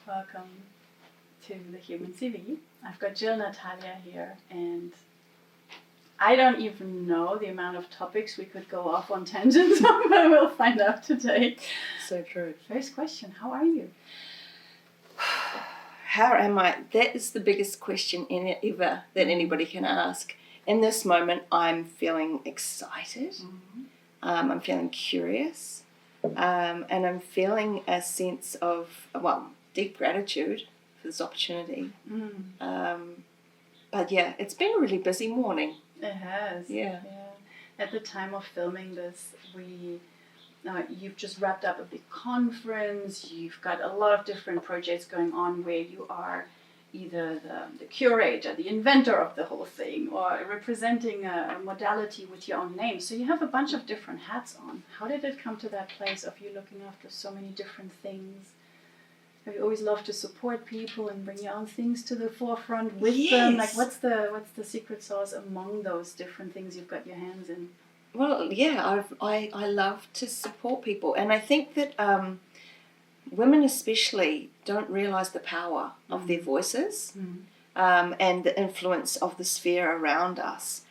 Welcome to the Human CV. I've got Jill, Natalia here, and I don't even know the amount of topics we could go off on tangents on, but we'll find out today. So true. First question, how are you? How am I? That is the biggest question ever that anybody can ask. In this moment, I'm feeling excited. Mm-hmm. I'm feeling curious. And I'm feeling a sense of, deep gratitude for this opportunity. But yeah, it's been a really busy morning. It has. Yeah. At the time of filming this, you've just wrapped up a big conference. You've got a lot of different projects going on where you are either the curator, the inventor of the whole thing, or representing a modality with your own name. So you have a bunch of different hats on. How did it come to that place of you looking after so many different things? Have you always loved to support people and bring your own things to the forefront with them? Like, what's the secret sauce among those different things you've got your hands in? Well, yeah, I love to support people, and I think that women especially don't realise the power of their voices and the influence of the sphere around us.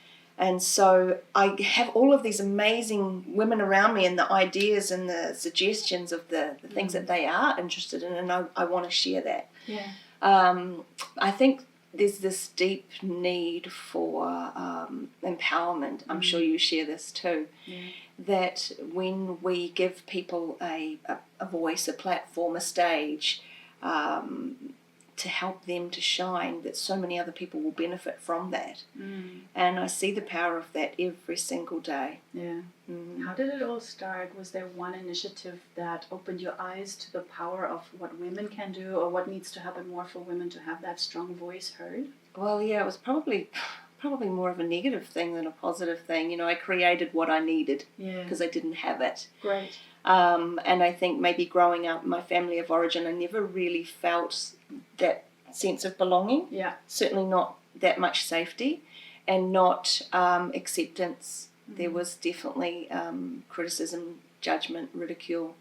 And so I have all of these amazing women around me and the ideas and the suggestions of the things that they are interested in, and I want to share that. Yeah. I think there's this deep need for empowerment. I'm sure you share this too. Yeah. That when we give people a voice, a platform, a stage, to help them to shine, that so many other people will benefit from that. And I see the power of that every single day. Yeah. How did it all start? Was there one initiative that opened your eyes to the power of what women can do, or what needs to happen more for women to have that strong voice heard? Well, yeah, it was probably more of a negative thing than a positive thing. You know, I created what I needed because I didn't have it. Great. And I think maybe growing up in my family of origin, I never really felt that sense of belonging. Yeah. Certainly not that much safety, and not acceptance. There was definitely criticism, judgment, ridicule,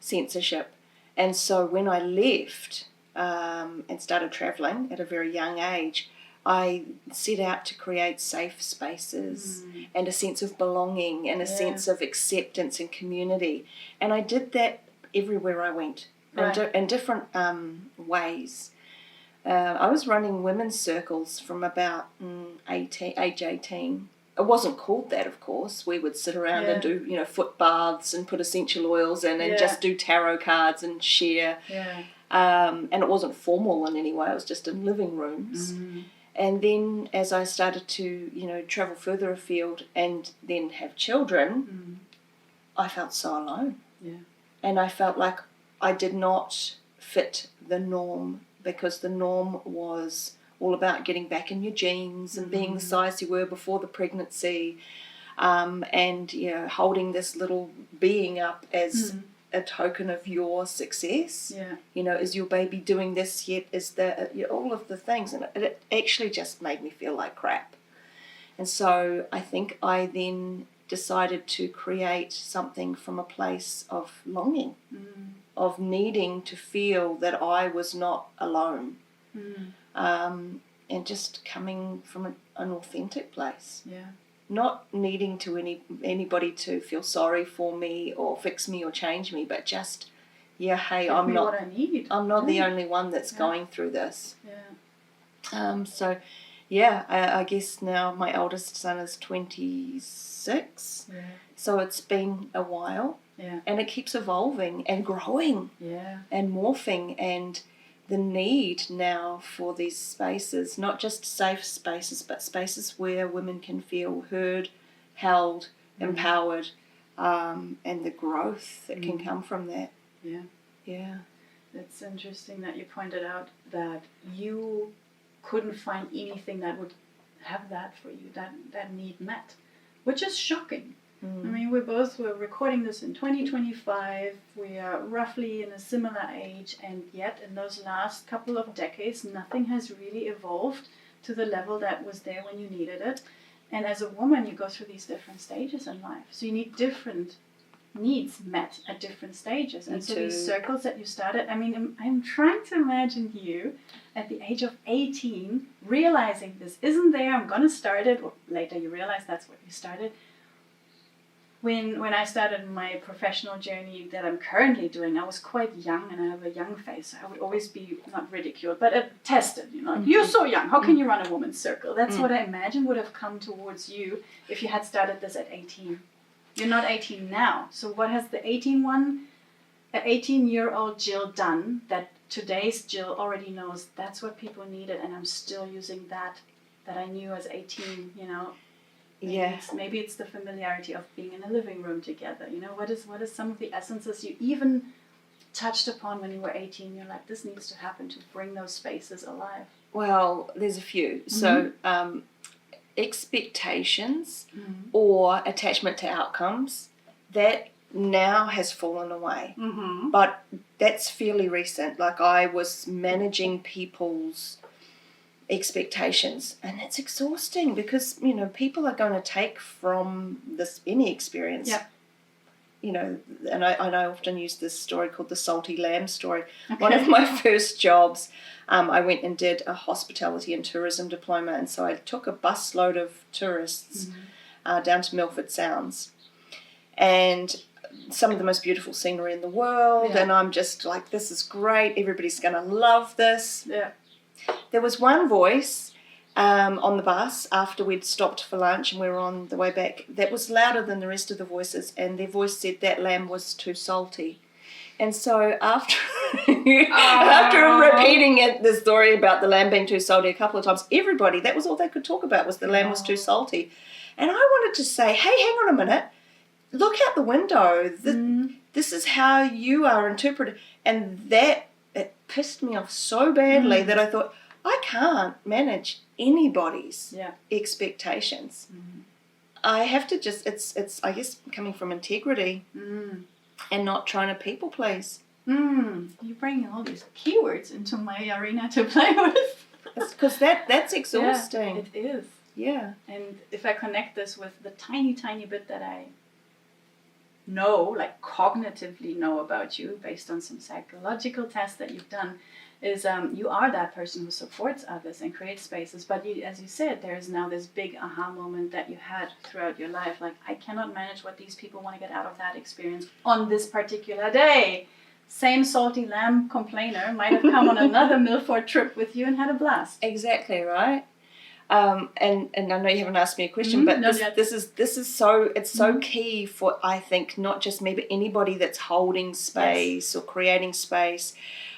censorship. And so when I left and started travelling at a very young age, I set out to create safe spaces and a sense of belonging and a sense of acceptance and community. And I did that everywhere I went, in different ways. I was running women's circles from about age 18. It wasn't called that, of course. We would sit around and do, foot baths and put essential oils in and just do tarot cards and share. Yeah. And it wasn't formal in any way. It was just in living rooms. And then as I started to, travel further afield and then have children, I felt so alone. Yeah. And I felt like I did not fit the norm, because the norm was all about getting back in your jeans and being the size you were before the pregnancy, and holding this little being up as a token of your success. Yeah. Is your baby doing this yet? Is all of the things, and it actually just made me feel like crap. And so I think I then decided to create something from a place of longing, of needing to feel that I was not alone, and just coming from an authentic place. Yeah. Not needing to anybody to feel sorry for me or fix me or change me, but just, hey, I'm not what I need. I'm not the only one that's going through this. Yeah. I guess now my eldest son is 26. Yeah. So it's been a while. Yeah. And it keeps evolving and growing. Yeah. And morphing, and the need now for these spaces, not just safe spaces, but spaces where women can feel heard, held, empowered, and the growth that can come from that. Yeah. Yeah. It's interesting that you pointed out that you couldn't find anything that would have that for you, that need met, which is shocking. I mean, we're recording this in 2025. We are roughly in a similar age, and yet in those last couple of decades, nothing has really evolved to the level that was there when you needed it. And as a woman, you go through these different stages in life. So you need different needs met at different stages. And so too. these circles that you started, I mean, I'm trying to imagine you at the age of 18 realizing this isn't there, I'm going to start it, or later you realize that's what you started. When I started my professional journey that I'm currently doing, I was quite young and I have a young face. So I would always be not ridiculed, but tested. You know, like, you're so young. How can you run a woman's circle? That's what I imagine would have come towards you if you had started this at 18. You're not 18 now. So what has the 18-year-old Jill done that today's Jill already knows that's what people needed, and I'm still using that I knew as 18, you know? Maybe it's the familiarity of being in a living room together. You know, what is some of the essences you even touched upon when you were 18? You're like, this needs to happen to bring those spaces alive. Well, there's a few. So expectations or attachment to outcomes, that now has fallen away. But that's fairly recent. Like, I was managing people's expectations, and it's exhausting because, you know, people are going to take from this any experience. You know, and I often use this story called the salty lamb story. One of my first jobs, I went and did a hospitality and tourism diploma, and so I took a busload of tourists down to Milford Sounds, and some of the most beautiful scenery in the world, and I'm just like, this is great, everybody's going to love this. There was one voice on the bus after we'd stopped for lunch and we were on the way back that was louder than the rest of the voices, and their voice said that lamb was too salty. And so after repeating the story about the lamb being too salty a couple of times, everybody, that was all they could talk about, was the lamb was too salty. And I wanted to say, hey, hang on a minute, look out the window. This is how you are interpreted. And that, it pissed me off so badly that I thought, I can't manage anybody's expectations. I have to just, it's I guess, coming from integrity and not trying to people please. You're bringing all these keywords into my arena to play with. Because that's exhausting. It is. Yeah. And if I connect this with the tiny, tiny bit that I know, like cognitively know about you based on some psychological tests that you've done, is you are that person who supports others and creates spaces. But you, as you said, there is now this big aha moment that you had throughout your life. Like, I cannot manage what these people want to get out of that experience on this particular day. Same salty lamb complainer might have come on another Milford trip with you and had a blast. Exactly right. And I know you haven't asked me a question, but this is so, it's so key for, I think, not just me, but anybody that's holding space or creating space.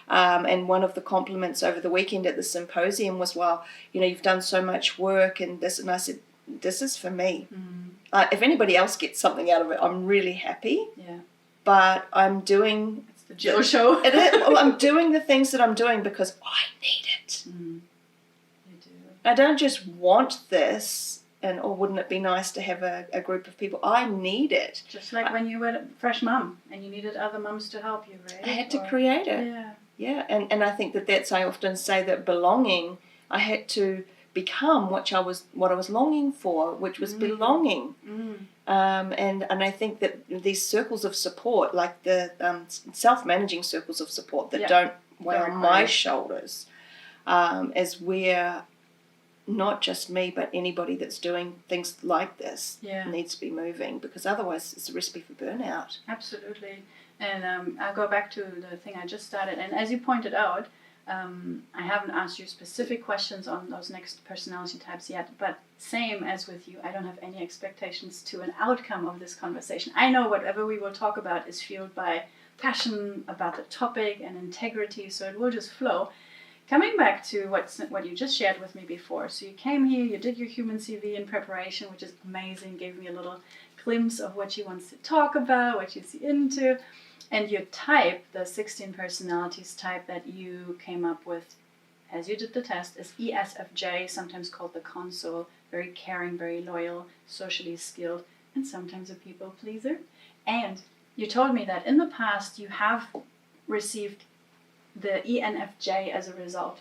And one of the compliments over the weekend at the symposium was, well, you know, you've done so much work and this, and I said, this is for me. If anybody else gets something out of it, I'm really happy. Yeah. But I'm doing... It's the Jill show. It is. Well, I'm doing the things that I'm doing because I need it. I don't just want this, and or wouldn't it be nice to have a group of people? I need it. Just like when you were a fresh mum and you needed other mums to help you, right? I had to create it. Yeah, and I think that's, I often say that belonging, I had to become what I was longing for, which was belonging. And I think that these circles of support, like the self-managing circles of support that don't weigh on my shoulders, is where not just me, but anybody that's doing things like this needs to be moving, because otherwise it's a recipe for burnout. Absolutely. And I'll go back to the thing I just started. And as you pointed out, I haven't asked you specific questions on those next personality types yet, but same as with you, I don't have any expectations to an outcome of this conversation. I know whatever we will talk about is fueled by passion about the topic and integrity, so it will just flow. Coming back to what you just shared with me before. So you came here, you did your human CV in preparation, which is amazing, gave me a little glimpse of what you want to talk about, what you're into. And your type, the 16 personalities type that you came up with as you did the test, is ESFJ, sometimes called the console, very caring, very loyal, socially skilled, and sometimes a people pleaser. And you told me that in the past you have received the ENFJ as a result.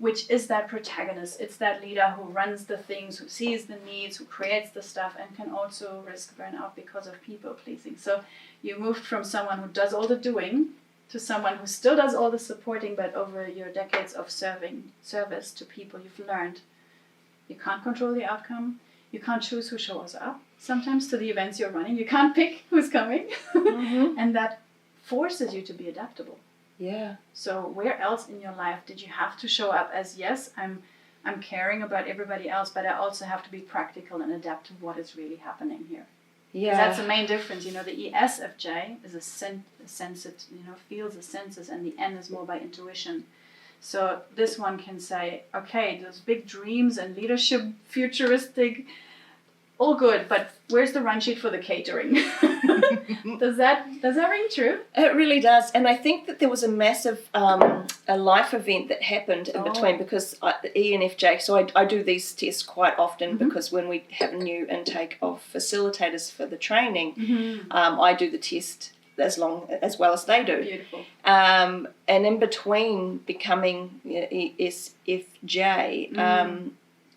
which is that protagonist. It's that leader who runs the things, who sees the needs, who creates the stuff, and can also risk burnout because of people pleasing. So you moved from someone who does all the doing to someone who still does all the supporting, but over your decades of service to people, you've learned you can't control the outcome. You can't choose who shows up sometimes to the events you're running. You can't pick who's coming. Mm-hmm. And that forces you to be adaptable. Yeah. So where else in your life did you have to show up as, yes, I'm caring about everybody else, but I also have to be practical and adapt to what is really happening here. Yeah. That's the main difference. The ESFJ is a sensitive, feels the senses, and the N is more by intuition. So this one can say, okay, those big dreams and leadership, futuristic, all good, but where's the run sheet for the catering? Does that ring true? It really does. And I think that there was a massive a life event that happened in between, because ENFJ, so I do these tests quite often, mm-hmm. because when we have a new intake of facilitators for the training, mm-hmm. I do the test as well as they do. Beautiful. And in between becoming ESFJ,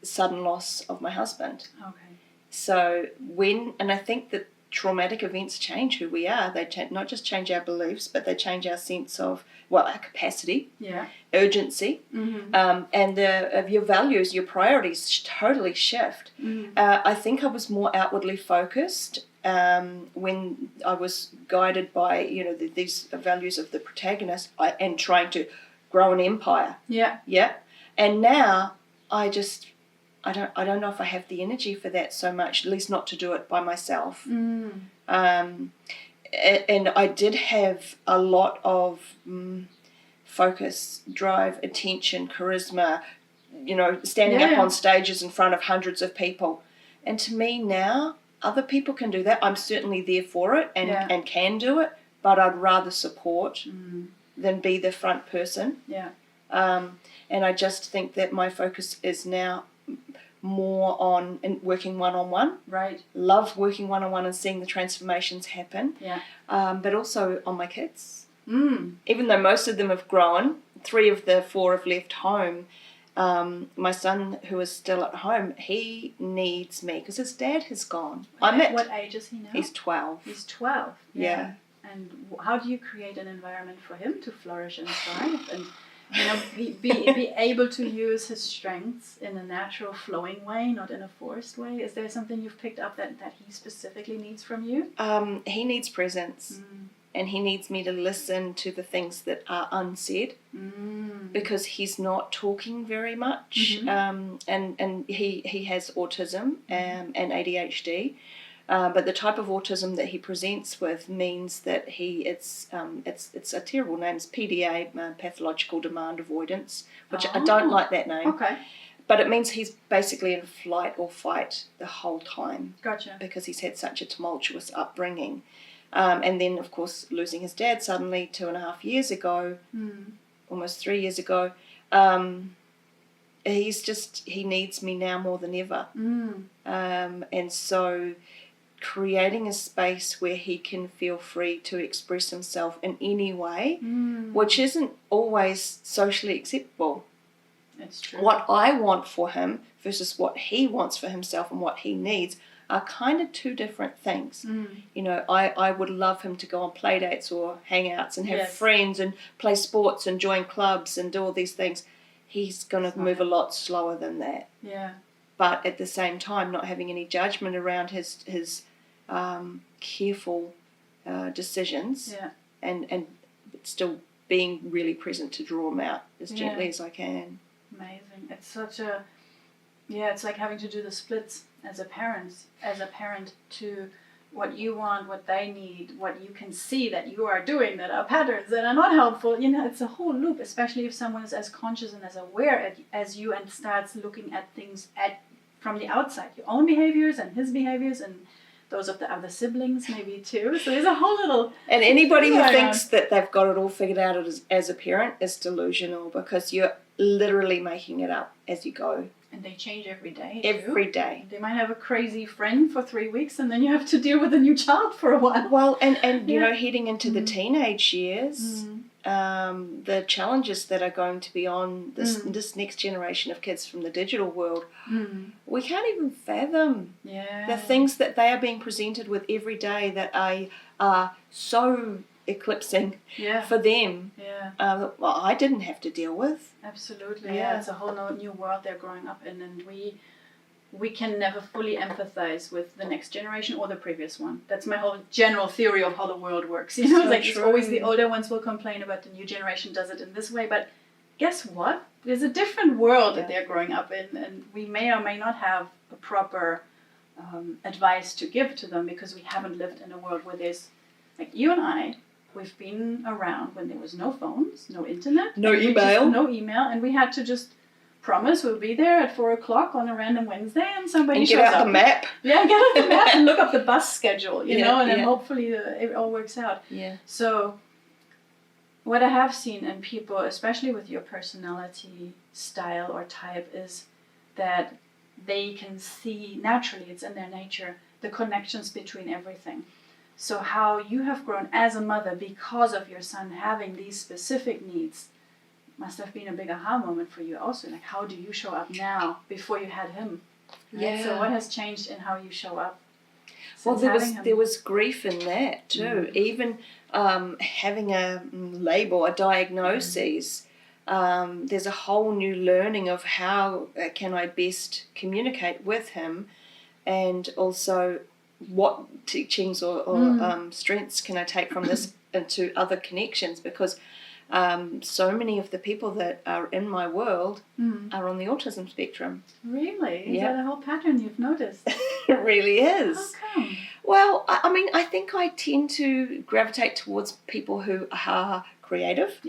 sudden loss of my husband. Okay. So and I think that traumatic events change who we are. They not just change our beliefs, but they change our sense of, our capacity, urgency, mm-hmm. And of your values, your priorities totally shift. Mm-hmm. I think I was more outwardly focused when I was guided by, these values of the protagonist and trying to grow an empire. Yeah. Yeah. And now I don't know if I have the energy for that so much, at least not to do it by myself. Mm. And I did have a lot of focus, drive, attention, charisma, standing up on stages in front of hundreds of people. And to me now, other people can do that. I'm certainly there for it and can do it, but I'd rather support than be the front person. Yeah. And I just think that my focus is now more on working one-on-one. Right. Love working one-on-one and seeing the transformations happen. Yeah. But also on my kids. Even though most of them have grown, 3 of the 4 have left home. My son, who is still at home, he needs me because his dad has gone. What age is he now? He's 12. He's 12. Yeah. And how do you create an environment for him to flourish and thrive and be able to use his strengths in a natural, flowing way, not in a forced way? Is there something you've picked up that he specifically needs from you? He needs presence. And he needs me to listen to the things that are unsaid, because he's not talking very much. Mm-hmm. And he has autism and ADHD. But the type of autism that he presents with means that it's a terrible name. It's PDA, pathological demand avoidance, which I don't like that name. Okay. But it means he's basically in flight or fight the whole time. Gotcha. Because he's had such a tumultuous upbringing. And then, of course, losing his dad suddenly 2.5 years ago, almost 3 years ago, he needs me now more than ever. And so creating a space where he can feel free to express himself in any way, which isn't always socially acceptable. That's true. What I want for him versus what he wants for himself and what he needs are kind of 2 different things. I would love him to go on play dates or hangouts and have friends and play sports and join clubs and do all these things. He's going to move a lot slower than that. Yeah. But at the same time, not having any judgment around his careful decisions, and still being really present to draw him out as gently as I can. Amazing. It's such a it's like having to do the splits as a parent to what you want, what they need, what you can see that you are doing that are patterns that are not helpful. It's a whole loop, especially if someone is as conscious and as aware as you and starts looking at things from the outside, your own behaviors and his behaviors and those of the other siblings maybe too. So there's a whole little... And anybody who thinks that they've got it all figured out as a parent is delusional, because you're literally making it up as you go. And they change every day. Every day. They might have a crazy friend for 3 weeks and then you have to deal with a new child for a while. Well, and heading into the teenage years, the challenges that are going to be on this next generation of kids from the digital world, we can't even fathom the things that they are being presented with every day that are so eclipsing for them. Well, I didn't have to deal with. Absolutely. Yeah, it's a whole new world they're growing up in, and we can never fully empathize with the next generation or the previous one. That's my whole general theory of how the world works. You know, so it's always the older ones will complain about the new generation does it in this way, but guess what? There's a different world that they're growing up in, and we may or may not have a proper advice to give to them because we haven't lived in a world where there's, like you and I, we've been around when there was no phones, no internet, no email, and we had to just promise we'll be there at 4:00 on a random Wednesday, and somebody and shows get out up. the map. Yeah, get out the map and look up the bus schedule, you know, and then hopefully it all works out. Yeah. So what I have seen in people, especially with your personality style or type, is that they can see naturally, it's in their nature, the connections between everything. So how you have grown as a mother because of your son having these specific needs must have been a big aha moment for you also. Like, how do you show up now before you had him? Right? Yeah. So what has changed in how you show up? Well, there was grief in that too. Even having a label, a diagnosis, there's a whole new learning of how can I best communicate with him, and also what teachings or strengths can I take from this into other connections, because so many of the people that are in my world are on the autism spectrum. Really? Is that a whole pattern you've noticed? It really is. How come? Well, I mean, I think I tend to gravitate towards people who are creative,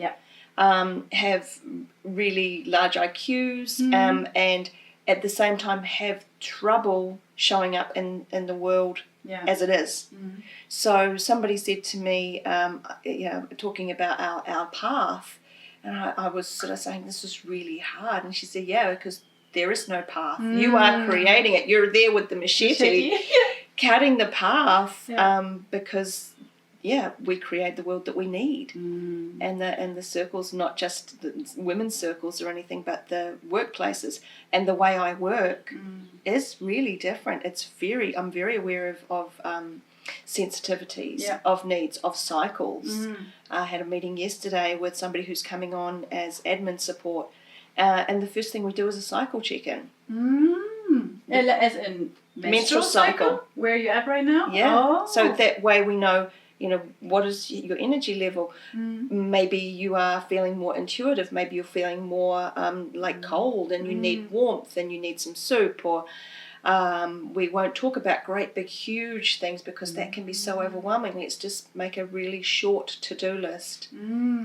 have really large IQs, and at the same time have trouble showing up in the world as it is. So somebody said to me, talking about our path, and I was sort of saying, this is really hard. And she said, because there is no path. You are creating it. You're there with the machete cutting the path, because we create the world that we need. And the circles, not just the women's circles or anything, but the workplaces. And the way I work is really different. I'm very aware of sensitivities, of needs, of cycles. I had a meeting yesterday with somebody who's coming on as admin support, and the first thing we do is a cycle check-in. As in menstrual cycle? Where are you at right now? So that way we know, what is your energy level. Maybe you are feeling more intuitive, maybe you're feeling more like cold and you need warmth and you need some soup, or we won't talk about great big huge things because that can be so overwhelming. Let's just make a really short to-do list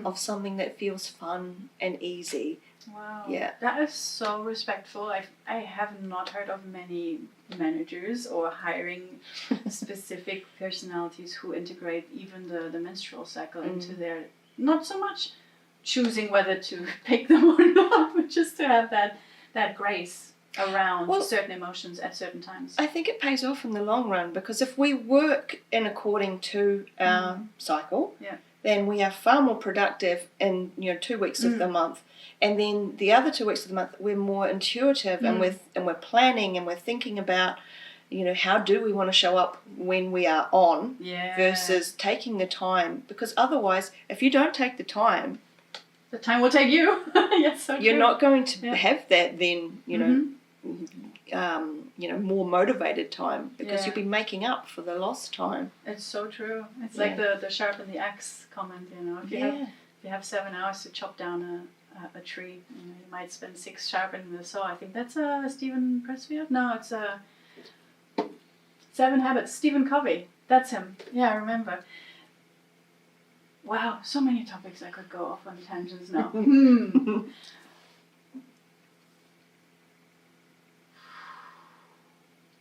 of something that feels fun and easy. Wow. Yeah. That is so respectful. I have not heard of many managers or hiring specific personalities who integrate even the menstrual cycle into their, not so much choosing whether to pick them or not, but just to have that grace around certain emotions at certain times. I think it pays off in the long run, because if we work in according to our cycle, then we are far more productive in 2 weeks of the month. And then the other 2 weeks of the month, we're more intuitive and we're planning and we're thinking about, how do we want to show up when we are on versus taking the time. Because otherwise, if you don't take the time will take you. Yes, so you're not going to have that then, more motivated time, because you'll be making up for the lost time. It's so true. It's like the sharpen the axe comment, If you have 7 hours to chop down a tree, you might spend 6 sharpening the saw. I think that's Stephen Pressfield. No, it's 7 Habits. Stephen Covey. That's him. Yeah, I remember. Wow, so many topics I could go off on tangents now.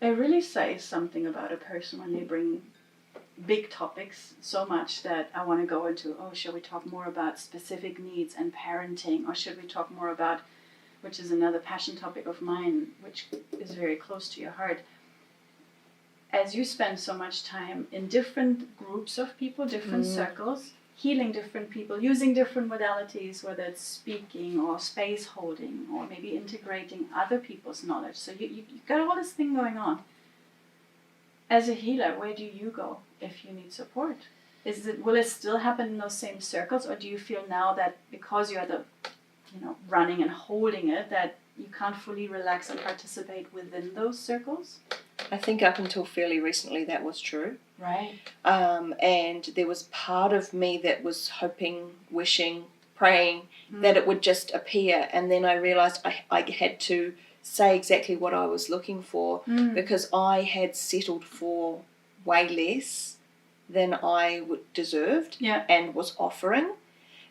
It really says something about a person when they bring big topics so much that I want to go into, shall we talk more about specific needs and parenting, or should we talk more about, which is another passion topic of mine, which is very close to your heart. As you spend so much time in different groups of people, different circles, healing different people, using different modalities, whether it's speaking or space holding or maybe integrating other people's knowledge. So you got all this thing going on. As a healer, where do you go if you need support? Will it still happen in those same circles, or do you feel now that because you're the, running and holding it, that you can't fully relax and participate within those circles? I think up until fairly recently that was true. Right. And there was part of me that was hoping, wishing, praying that it would just appear, and then I realised I had to say exactly what I was looking for because I had settled for way less than I deserved and was offering,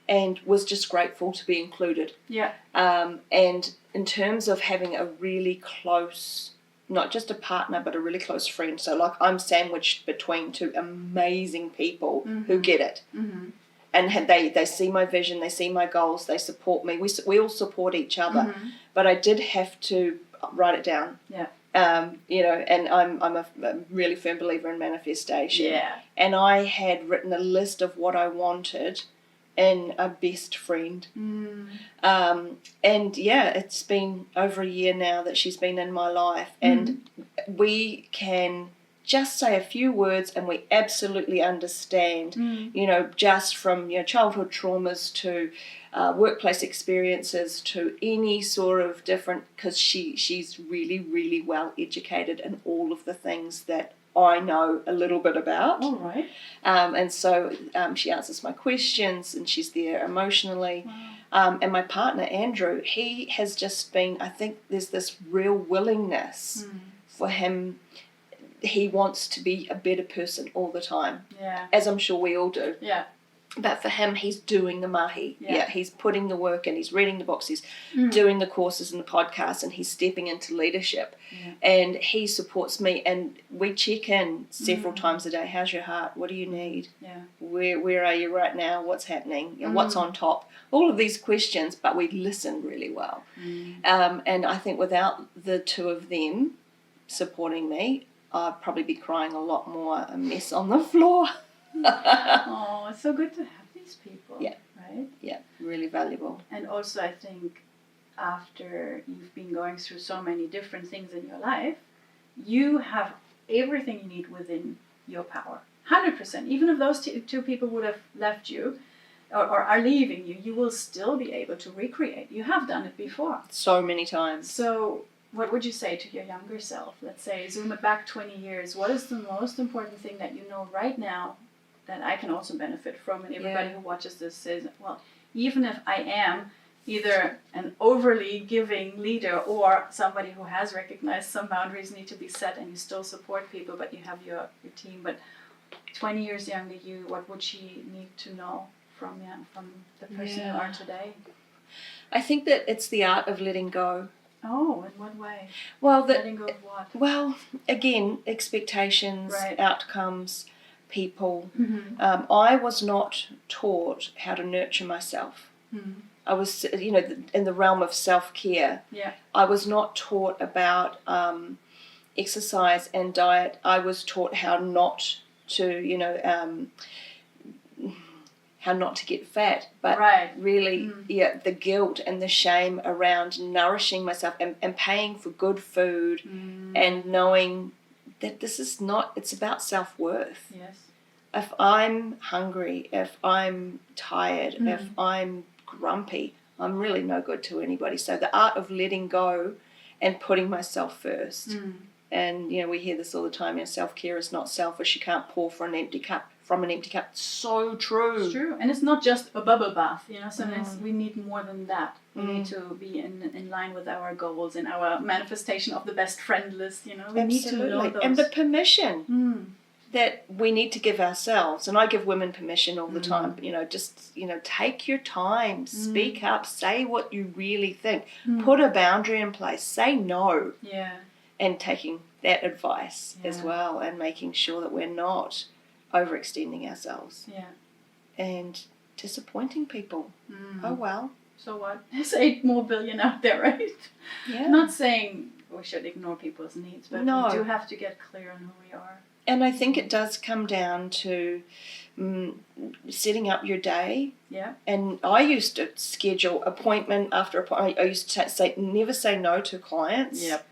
and was just grateful to be included. Yeah. And in terms of having a really close, not just a partner, but a really close friend. So like I'm sandwiched between two amazing people who get it. Mm-hmm. And they see my vision, they see my goals, they support me. We all support each other. But I did have to write it down. Yeah. And I'm a really firm believer in manifestation. Yeah. And I had written a list of what I wanted in a best friend. And it's been over a year now that she's been in my life, and we can just say a few words and we absolutely understand, just from childhood traumas to workplace experiences to any sort of different, because she's really, really well educated in all of the things that I know a little bit about. All right. And so she answers my questions and she's there emotionally. Wow. And my partner, Andrew, he has just been, I think there's this real willingness for him. He wants to be a better person all the time. Yeah. As I'm sure we all do. Yeah. But for him, he's doing the mahi. Yeah, he's putting the work in. He's reading the books. He's doing the courses and the podcasts, and he's stepping into leadership. Yeah. And he supports me, and we check in several times a day. How's your heart? What do you need? Yeah. Where are you right now? What's happening? What's on top? All of these questions, but we listen really well. And I think without the two of them supporting me, I'd probably be crying a lot more, a mess on the floor. Oh, it's so good to have these people. Yeah. Right? Yeah, really valuable. And also I think after you've been going through so many different things in your life, you have everything you need within your power. 100%. Even if those two people would have left you or are leaving you, you will still be able to recreate. You have done it before. So many times. So what would you say to your younger self? Let's say, zoom it back 20 years. What is the most important thing that you know right now that I can also benefit from? And everybody who watches this says, well, even if I am either an overly giving leader or somebody who has recognized some boundaries need to be set and you still support people, but you have your team. But 20 years younger you, what would she need to know from the person you are today? I think that it's the art of letting go. Oh, in what way? Well, letting go of what? Well, again, expectations, outcomes, people. I was not taught how to nurture myself. I was, in the realm of self-care. Yeah. I was not taught about exercise and diet. I was taught how not to, how not to get fat, but really, the guilt and the shame around nourishing myself and paying for good food and knowing that this is not, it's about self-worth. Yes. If I'm hungry, if I'm tired, if I'm grumpy, I'm really no good to anybody. So the art of letting go and putting myself first. And, we hear this all the time, self-care is not selfish. You can't pour from an empty cup. So true. It's true. And it's not just a bubble bath, sometimes we need more than that. We need to be in line with our goals and our manifestation of the best friend list, We need to know those. And the permission that we need to give ourselves. And I give women permission all the time, just, take your time, speak up, say what you really think, put a boundary in place, say no. Yeah. And taking that advice as well and making sure that we're not overextending ourselves and disappointing people. Oh well. So what? There's 8 more billion out there, right? Yeah. Not saying we should ignore people's needs, but we do have to get clear on who we are. And I think it does come down to setting up your day. Yeah. And I used to schedule appointment after appointment. I used to say never say no to clients. Yep.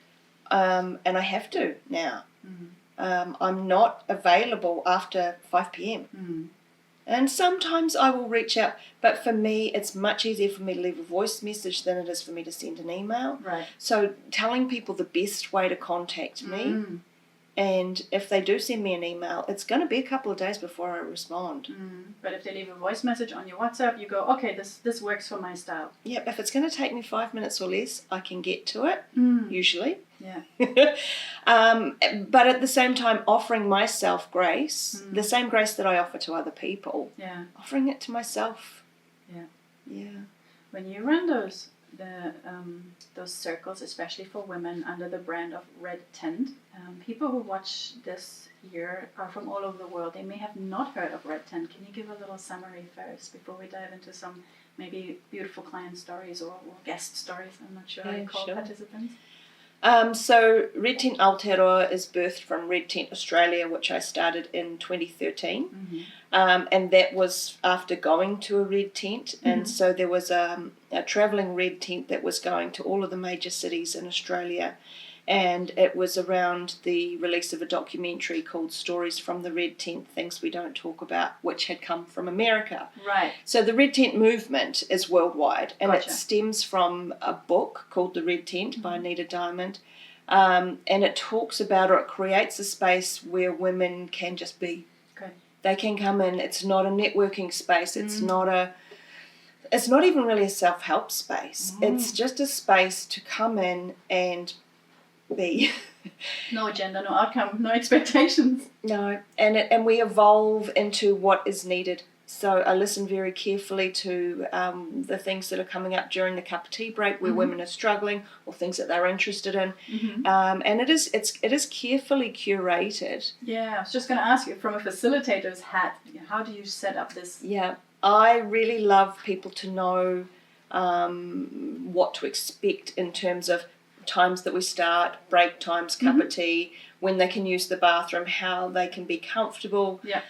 And I have to now. Mm-hmm. I'm not available after 5 p.m. Mm-hmm. And sometimes I will reach out, but for me, it's much easier for me to leave a voice message than it is for me to send an email. Right. So telling people the best way to contact me, and if they do send me an email, it's going to be a couple of days before I respond. But if they leave a voice message on your WhatsApp, you go, okay, this works for my style. Yeah, if it's going to take me 5 minutes or less, I can get to it, usually. Yeah. But at the same time, offering myself grace, the same grace that I offer to other people, offering it to myself. Yeah. Yeah. When you run those circles, especially for women, under the brand of Red Tint, people who watch this here are from all over the world. They may have not heard of Red Tint. Can you give a little summary first before we dive into some maybe beautiful client stories or guest stories? I'm not sure how you call participants. So Red Tent Aotearoa is birthed from Red Tent Australia, which I started in 2013. And that was after going to a red tent. And so there was a travelling red tent that was going to all of the major cities in Australia. And it was around the release of a documentary called Stories from the Red Tent, Things We Don't Talk About, which had come from America. Right. So the Red Tent movement is worldwide, and Gotcha. it stems from a book called The Red Tent by Anita Diamond. And it talks about, or it creates a space where women can just be. Okay. They can come in. It's not a networking space. It's not even really a self-help space. It's just a space to come in and be. No agenda, no outcome, no expectations. No, and we evolve into what is needed. So I listen very carefully to the things that are coming up during the cup of tea break where women are struggling or things that they're interested in. And it is carefully curated. Yeah, I was just going to ask you, from a facilitator's hat, how do you set up this? Yeah, I really love people to know what to expect in terms of times that we start, break times, cup of tea, when they can use the bathroom, how they can be comfortable. Yeah.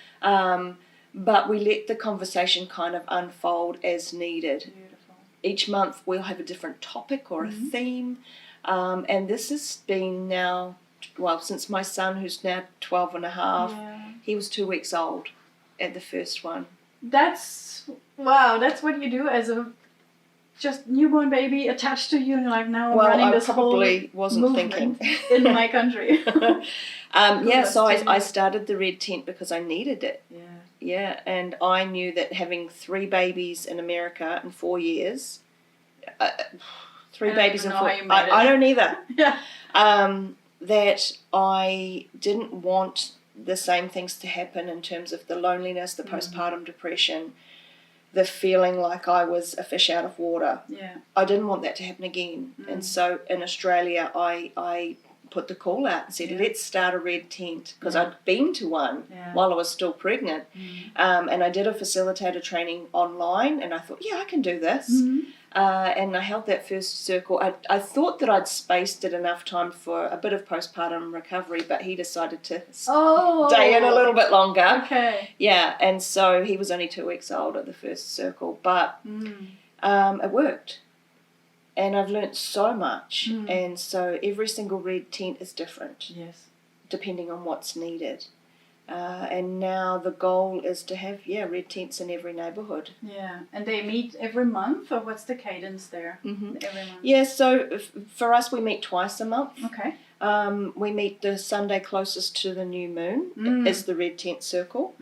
But we let the conversation kind of unfold as needed. Beautiful. Each month we'll have a different topic or a theme. And this has been now, well, since my son, who's now 12 and a half, he was 2 weeks old at the first one. That's what you do as a just newborn baby attached to you, and you're like, now I'm running this whole wasn't thinking in my country. So I started the Red Tent because I needed it. Yeah, and I knew that having 3 babies in America in 4 years, I don't either. Yeah. That I didn't want the same things to happen in terms of the loneliness, the postpartum depression, the feeling like I was a fish out of water. Yeah. I didn't want that to happen again. And so in Australia, I put the call out and said, let's start a Red Tent, because I'd been to one while I was still pregnant. And I did a facilitator training online, and I thought, I can do this. And I held that first circle. I thought that I'd spaced it enough time for a bit of postpartum recovery, but he decided to stay in a little bit longer. Okay. Yeah, and so he was only 2 weeks old at the first circle, but it worked. And I've learnt so much, and so every single Red Tent is different. Yes. Depending on what's needed. And now the goal is to have, Red Tents in every neighbourhood. Yeah, and they meet every month, or what's the cadence there? Every month? Yeah, so for us we meet twice a month. Okay. We meet the Sunday closest to the new moon is the Red Tent Circle.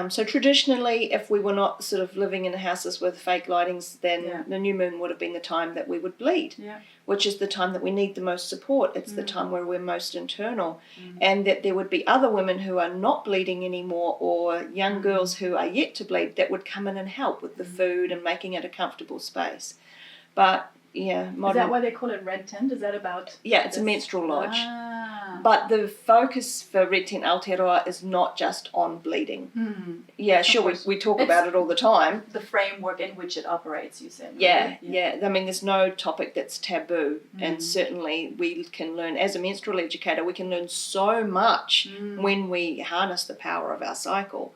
So traditionally, if we were not sort of living in houses with fake lightings, then the new moon would have been the time that we would bleed, which is the time that we need the most support. It's the time where we're most internal. And that there would be other women who are not bleeding anymore, or young girls who are yet to bleed, that would come in and help with the food and making it a comfortable space. But is that why they call it Red Tent? Is that about? Yeah, it's a menstrual lodge. But the focus for Red Tent Aotearoa is not just on bleeding. Yeah, sure, we talk about it all the time. The framework in which it operates, you said. Yeah. I mean, there's no topic that's taboo. And certainly we can learn, as a menstrual educator, we can learn so much when we harness the power of our cycle.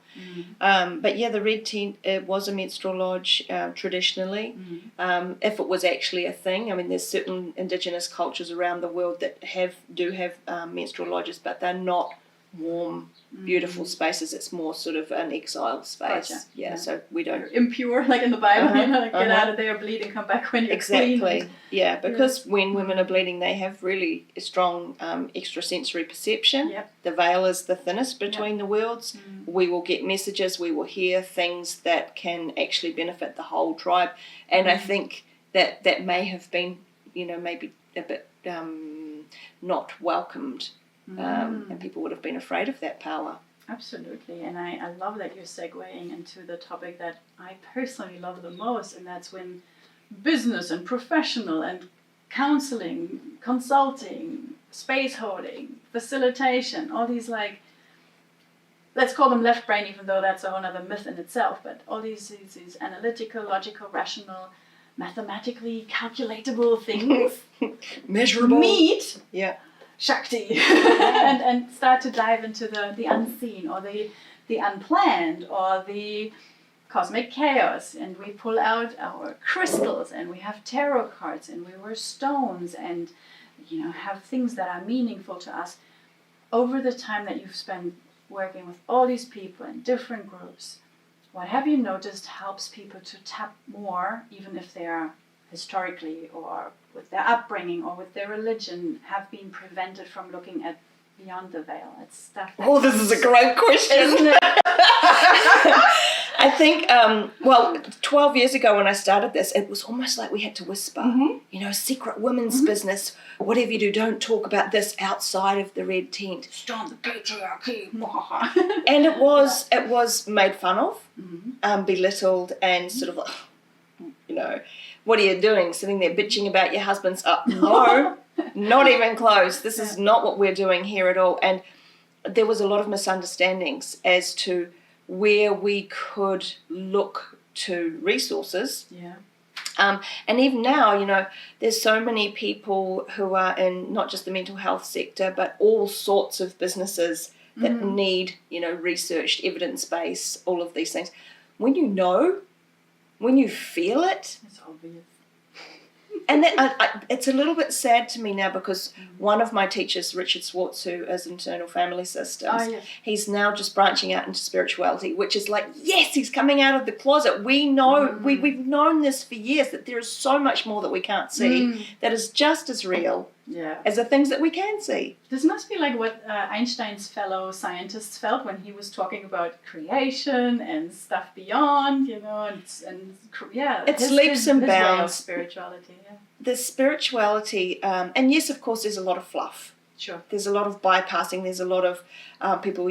But yeah, the Red Tent, it was a menstrual lodge traditionally. If it was actually a thing, I mean, there's certain Indigenous cultures around the world that do have menstrual lodges, but they're not warm, beautiful spaces. It's more sort of an exiled space. Gotcha. Yeah, so we don't... You're impure, like in the Bible, get out of there, bleed and come back when you're clean. Exactly, yeah, because when women are bleeding, they have really strong extrasensory perception. The veil is the thinnest between the worlds. We will get messages, we will hear things that can actually benefit the whole tribe. And I think that may have been, maybe a bit not welcomed. And people would have been afraid of that power. Absolutely, and I love that you're segueing into the topic that I personally love the most, and that's when business and professional and counseling, consulting, space holding, facilitation, all these let's call them left brain, even though that's a whole other myth in itself, but all these analytical, logical, rational, mathematically calculatable things measurable meet Shakti and start to dive into the unseen or the unplanned or the cosmic chaos, and we pull out our crystals and we have tarot cards and we wear stones and have things that are meaningful to us. Over the time that you've spent working with all these people in different groups, what have you noticed helps people to tap more, even if they are historically or with their upbringing or with their religion have been prevented from looking at beyond the veil? It's stuff. This is a great question. Isn't it? I think, 12 years ago when I started this, it was almost like we had to whisper, secret women's business, whatever you do, don't talk about this outside of the Red Tent. Stop the patriarchy. And it was made fun of, belittled, and sort of like, what are you doing? Sitting there bitching about your husband's up? No, not even close. This is not what we're doing here at all. And there was a lot of misunderstandings as to where we could look to resources. And even now, there's so many people who are in not just the mental health sector, but all sorts of businesses that need, researched, evidence-based, all of these things. When you feel it, it's obvious. And it's a little bit sad to me now because one of my teachers, Richard Swartz, who is internal family systems, he's now just branching out into spirituality, which is like, yes, he's coming out of the closet. We know, we've known this for years, that there is so much more that we can't see that is just as real as the things that we can see. This must be like what Einstein's fellow scientists felt when he was talking about creation and stuff beyond, it's leaps and bounds. Way of spirituality, The spirituality, and yes, of course, there's a lot of fluff. Sure. There's a lot of bypassing. There's a lot of people,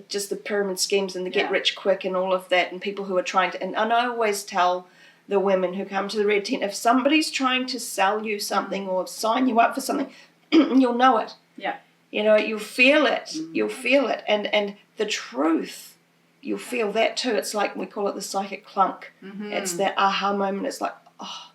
just the pyramid schemes and the get rich quick and all of that, and people who are trying to. And I always tell the women who come to the Red Tent, if somebody's trying to sell you something or sign you up for something, you'll know it. Yeah. You'll feel it. You'll feel it, and the truth, you'll feel that too. It's like we call it the psychic clunk. It's that aha moment. It's like, oh.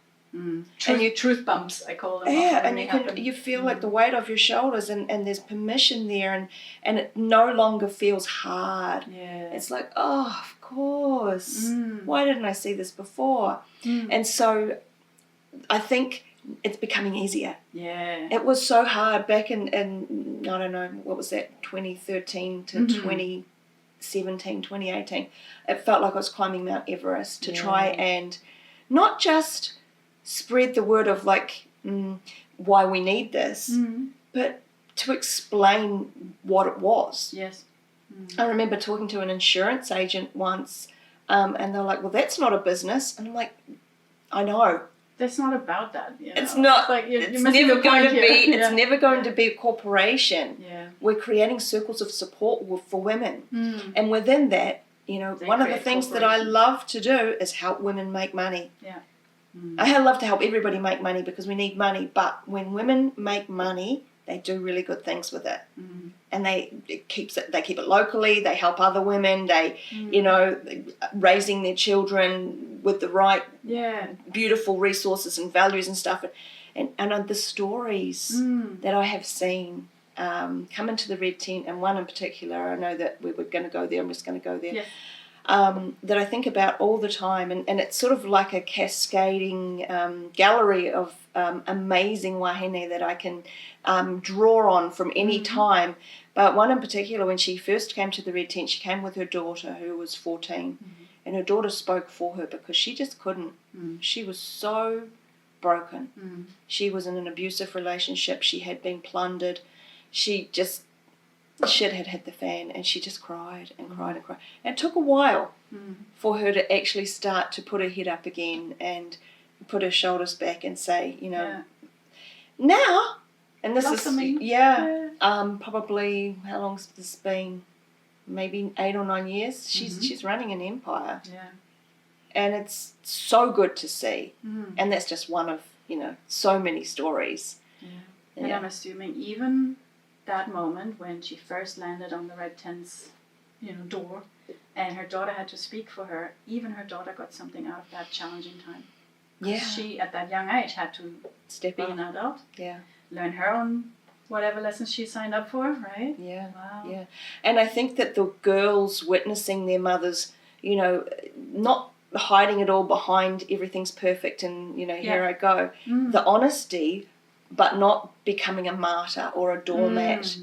Truth bumps, I call them. And you feel like the weight off your shoulders, and there's permission there, and it no longer feels hard. It's like, oh, of course. Why didn't I see this before? And so I think it's becoming easier. It was so hard back in I don't know, what was that, 2013 to 2017, 2018. It felt like I was climbing Mount Everest to try and not just spread the word of why we need this, but to explain what it was. I remember talking to an insurance agent once, and they're like, well, that's not a business. And I'm like, I know. That's not about that. It's not. It's never going to be. It's never going to be a corporation. We're creating circles of support for women, and within that, one of the things that I love to do is help women make money. I love to help everybody make money because we need money. But when women make money, they do really good things with it. Mm. And they keep it locally, they help other women, they, you know, raising their children with the right beautiful resources and values and stuff. And the stories that I have seen come into the red tent, and one in particular, I know that we were going to go there, I'm just going to go there, that I think about all the time, and it's sort of like a cascading gallery of amazing wahine that I can draw on from any time. But one in particular, when she first came to the red tent, she came with her daughter who was 14, and her daughter spoke for her because she just couldn't. She was so broken. She was in an abusive relationship. She had been plundered. She just, shit had hit the fan, and she just cried and cried and cried. And it took a while for her to actually start to put her head up again and put her shoulders back and say, you know, now, and this Blossoming. is, probably, how long's this been? Maybe 8 or 9 years. She's running an empire. Yeah. And it's so good to see. And that's just one of, you know, so many stories. And I'm assuming even that moment when she first landed on the red tent's, you know, door, and her daughter had to speak for her, even her daughter got something out of that challenging time. She, at that young age, had to step be up. an adult, Yeah. learn her own whatever lessons she signed up for, right? Yeah. Wow. Yeah. And I think that the girls witnessing their mothers, you know, not hiding it all behind everything's perfect and, you know, here I go. The honesty, but not becoming a martyr or a doormat.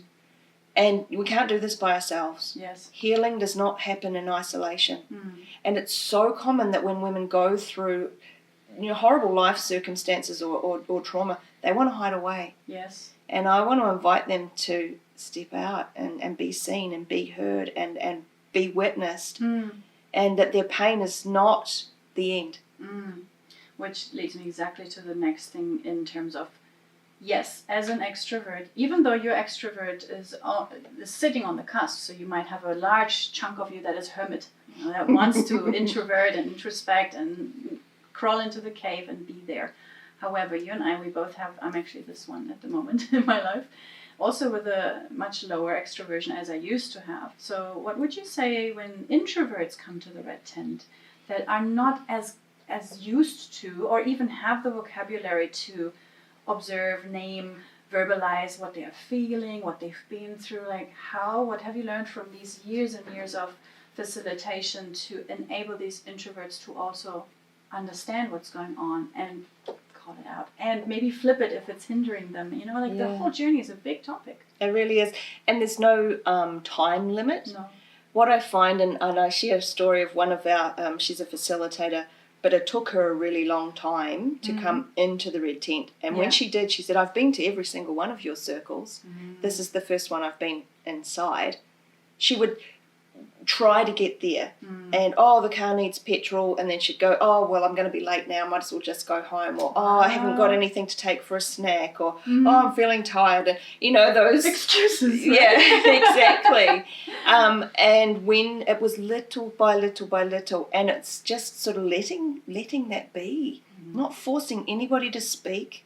And we can't do this by ourselves. Yes. Healing does not happen in isolation. And it's so common that when women go through, you know, horrible life circumstances or trauma, they want to hide away. Yes. And I want to invite them to step out and be seen and be heard and be witnessed. And that their pain is not the end. Which leads me exactly to the next thing in terms of, yes, as an extrovert, even though your extrovert is sitting on the cusp, so you might have a large chunk of you that is hermit, you know, that wants to introvert and introspect and crawl into the cave and be there. However, you and I, we both have, I'm actually this one at the moment in my life, also with a much lower extroversion as I used to have. So what would you say when introverts come to the red tent that are not as used to, or even have the vocabulary to observe, name, verbalize what they are feeling, what they've been through, like what have you learned from these years and years of facilitation to enable these introverts to also understand what's going on and call it out and maybe flip it if it's hindering them, you know, like the whole journey is a big topic. It really is. And there's no time limit. No. What I find, and I share a story of one of our, she's a facilitator, but it took her a really long time to come into the red tent. And when she did, she said, I've been to every single one of your circles. This is the first one I've been inside. She would try to get there and the car needs petrol, and then she'd go, well, I'm going to be late now, might as well just go home, or I haven't got anything to take for a snack, or I'm feeling tired, and you know, those excuses. Right? Exactly. And when it was little by little by little, and it's just sort of letting that be, not forcing anybody to speak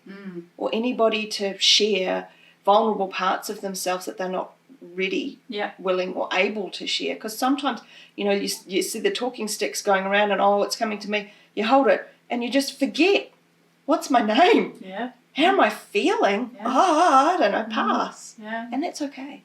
or anybody to share vulnerable parts of themselves that they're not ready, willing or able to share. Because sometimes, you know, you see the talking sticks going around and it's coming to me, you hold it and you just forget, what's my name? How am I feeling? I don't know, pass. And that's okay.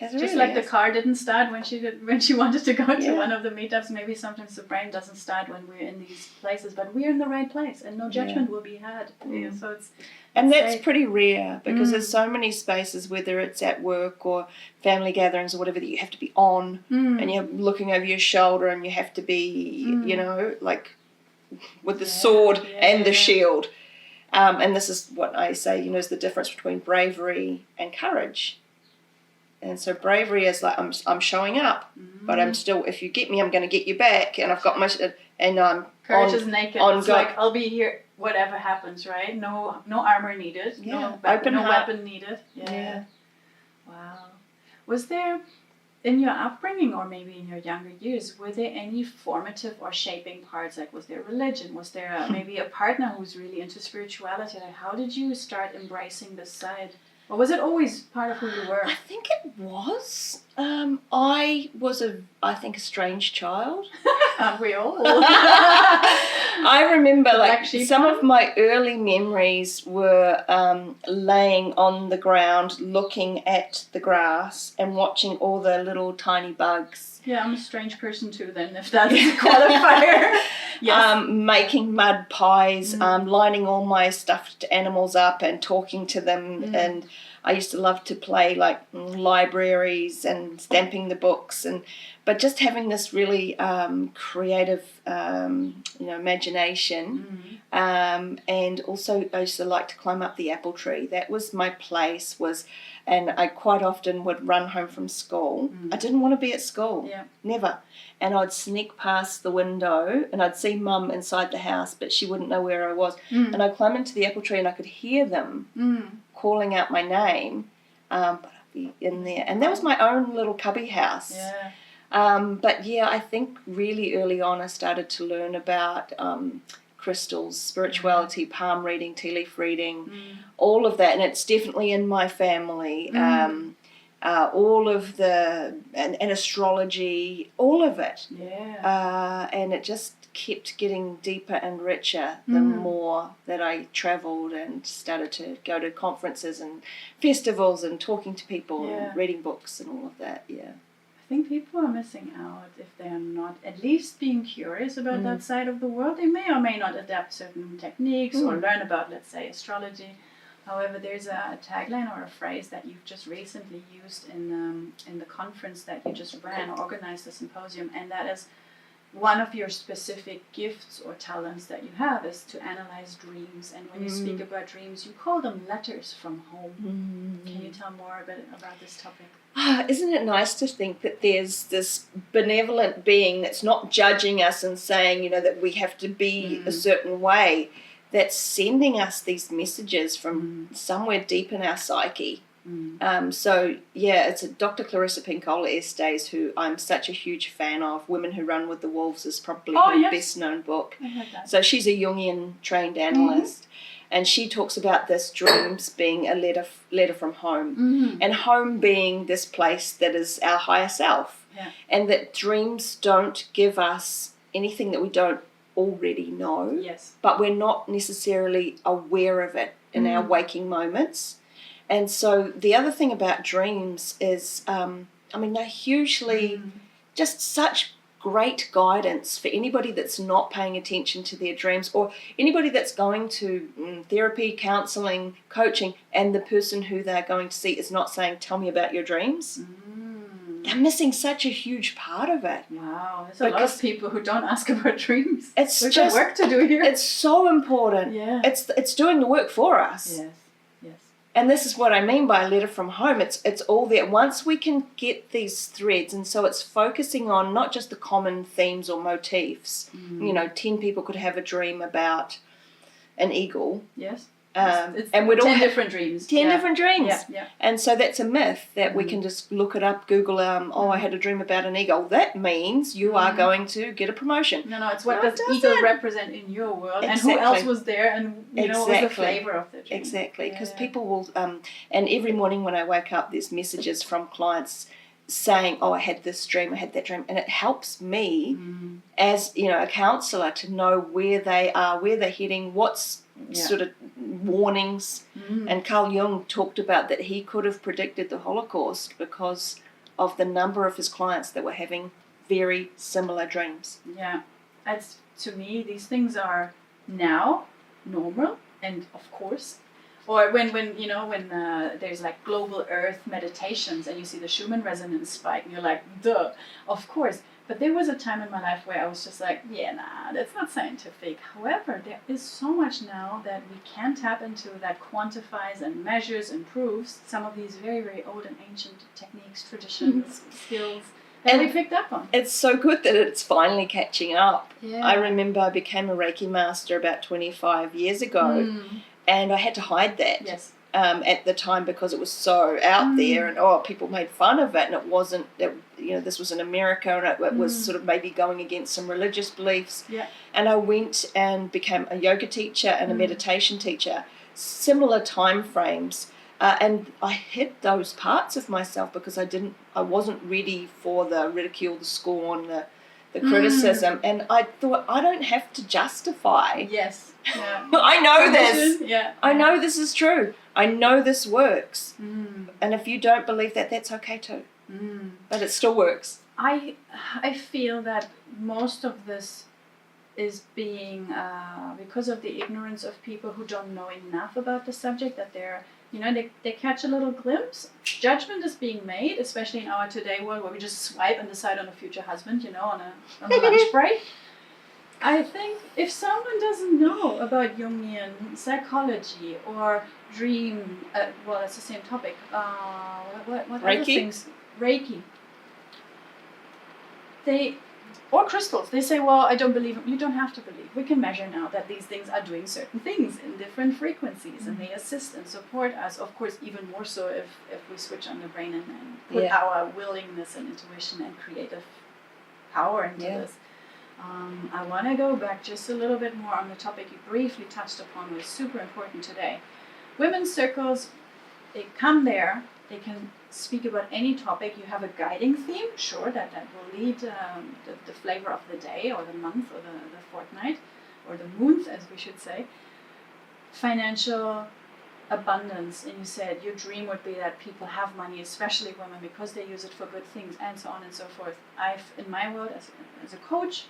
Just really like the car didn't start when she wanted to go to one of the meetups. Maybe sometimes the brain doesn't start when we're in these places, but we're in the right place and no judgment will be had. So it's that's pretty rare, because there's so many spaces, whether it's at work or family gatherings or whatever, that you have to be on and you're looking over your shoulder and you have to be, you know, like with the sword and the shield. And this is what I say, you know, is the difference between bravery and courage. And so bravery is like, I'm showing up, but I'm still, if you get me, I'm going to get you back. And I've got my, and I'm courage is naked. It's like, I'll be here, whatever happens, right? No armor needed. No weapon needed. Wow. Was there, in your upbringing or maybe in your younger years, were there any formative or shaping parts? Like, was there religion? Was there maybe a partner who's really into spirituality? Like, how did you start embracing this side? Or was it always part of who you were? I think it was. I was I think a strange child. Aren't we all? I remember like some child? of my early memories were laying on the ground looking at the grass and watching all the little tiny bugs. Yeah, I'm a strange person too then, if that's a qualifier. Yes. Making mud pies, lining all my stuffed animals up and talking to them. And I used to love to play like libraries and stamping the books, but just having this really creative, imagination. And also I used to like to climb up the apple tree. That was my place. And I quite often would run home from school. I didn't want to be at school, never. And I'd sneak past the window and I'd see Mum inside the house, but she wouldn't know where I was. And I'd climb into the apple tree and I could hear them calling out my name, but I'd be in there. And that was my own little cubby house. Yeah. But yeah, I think really early on I started to learn about crystals, spirituality, palm reading, tea leaf reading, all of that. And it's definitely in my family. All of and astrology, all of it. Yeah. And it just kept getting deeper and richer the more that I travelled and started to go to conferences and festivals and talking to people and reading books and all of that, I think people are missing out if they are not at least being curious about that side of the world. They may or may not adapt certain techniques or learn about, let's say, astrology. However, there's a tagline or a phrase that you've just recently used in the conference that you just ran or organized the symposium, and that is one of your specific gifts or talents that you have is to analyze dreams. And when you speak about dreams, you call them letters from home. Can you tell more a bit about this topic? Isn't it nice to think that there's this benevolent being that's not judging us and saying, that we have to be a certain way, that's sending us these messages from somewhere deep in our psyche. It's Dr. Clarissa Pinkola Estes, who I'm such a huge fan of. Women Who Run with the Wolves is probably her best known book. I heard that. So she's a Jungian trained analyst. And she talks about this dreams being a letter from home, and home being this place that is our higher self, and that dreams don't give us anything that we don't already know, but we're not necessarily aware of it in our waking moments. And so the other thing about dreams is, they're hugely just such great guidance for anybody that's not paying attention to their dreams, or anybody that's going to therapy, counselling, coaching, and the person who they're going to see is not saying, tell me about your dreams. They're missing such a huge part of it. Wow, there's a lot of people who don't ask about dreams. It's There's just work to do here. It's so important. Yeah. It's doing the work for us. Yes. And this is what I mean by a letter from home. It's all there. Once we can get these threads, and so it's focusing on not just the common themes or motifs. 10 people could have a dream about an eagle. Yes. And we'd all 10 have different dreams. 10 different dreams. Yeah. And so that's a myth that we can just look it up, Google, I had a dream about an eagle. That means you are going to get a promotion. No, it's what does eagle represent in your world, and who else was there, and what was the flavor of the dream. Exactly, because people will, and every morning when I wake up, there's messages from clients saying, I had this dream, I had that dream, and it helps me as a counsellor to know where they are, where they're heading, what's sort of warnings. And Carl Jung talked about that he could have predicted the Holocaust because of the number of his clients that were having very similar dreams. Yeah, to me, these things are now normal, and of course, or when there's like global Earth meditations and you see the Schumann resonance spike and you're like, duh, of course. But there was a time in my life where I was just like, that's not scientific. However, there is so much now that we can tap into that quantifies and measures and proves some of these very, very old and ancient techniques, traditions, skills that we picked up on. It's so good that it's finally catching up. Yeah. I remember I became a Reiki master about 25 years ago, and I had to hide that. Yes. At the time because it was so out there, and people made fun of it, and it wasn't, this was in America, and it was sort of maybe going against some religious beliefs. Yeah. And I went and became a yoga teacher and a meditation teacher, similar time frames, And I hid those parts of myself because I wasn't ready for the ridicule, the scorn, the criticism. And I thought, I don't have to justify. Yes. Yeah. I know this. Yeah. I know this is true. I know this works. And if you don't believe that, that's okay too. But it still works. I feel that most of this is being because of the ignorance of people who don't know enough about the subject, that they're, they catch a little glimpse. Judgment is being made, especially in our today world, where we just swipe and decide on a future husband, on a lunch break. I think if someone doesn't know about Jungian psychology or dream, well, that's the same topic. What Reiki? other things? Reiki. Or crystals. They say, well, I don't believe. You don't have to believe. We can measure now that these things are doing certain things in different frequencies, and they assist and support us. Of course, even more so if we switch on the brain and put our willingness and intuition and creative power into this. I want to go back just a little bit more on the topic you briefly touched upon, was super important today. Women's circles, they come there, they can speak about any topic. You have a guiding theme, sure, that will lead the flavor of the day or the month or the fortnight or the month, as we should say. Financial abundance, and you said your dream would be that people have money, especially women, because they use it for good things, and so on and so forth. I've, in my world, as a coach,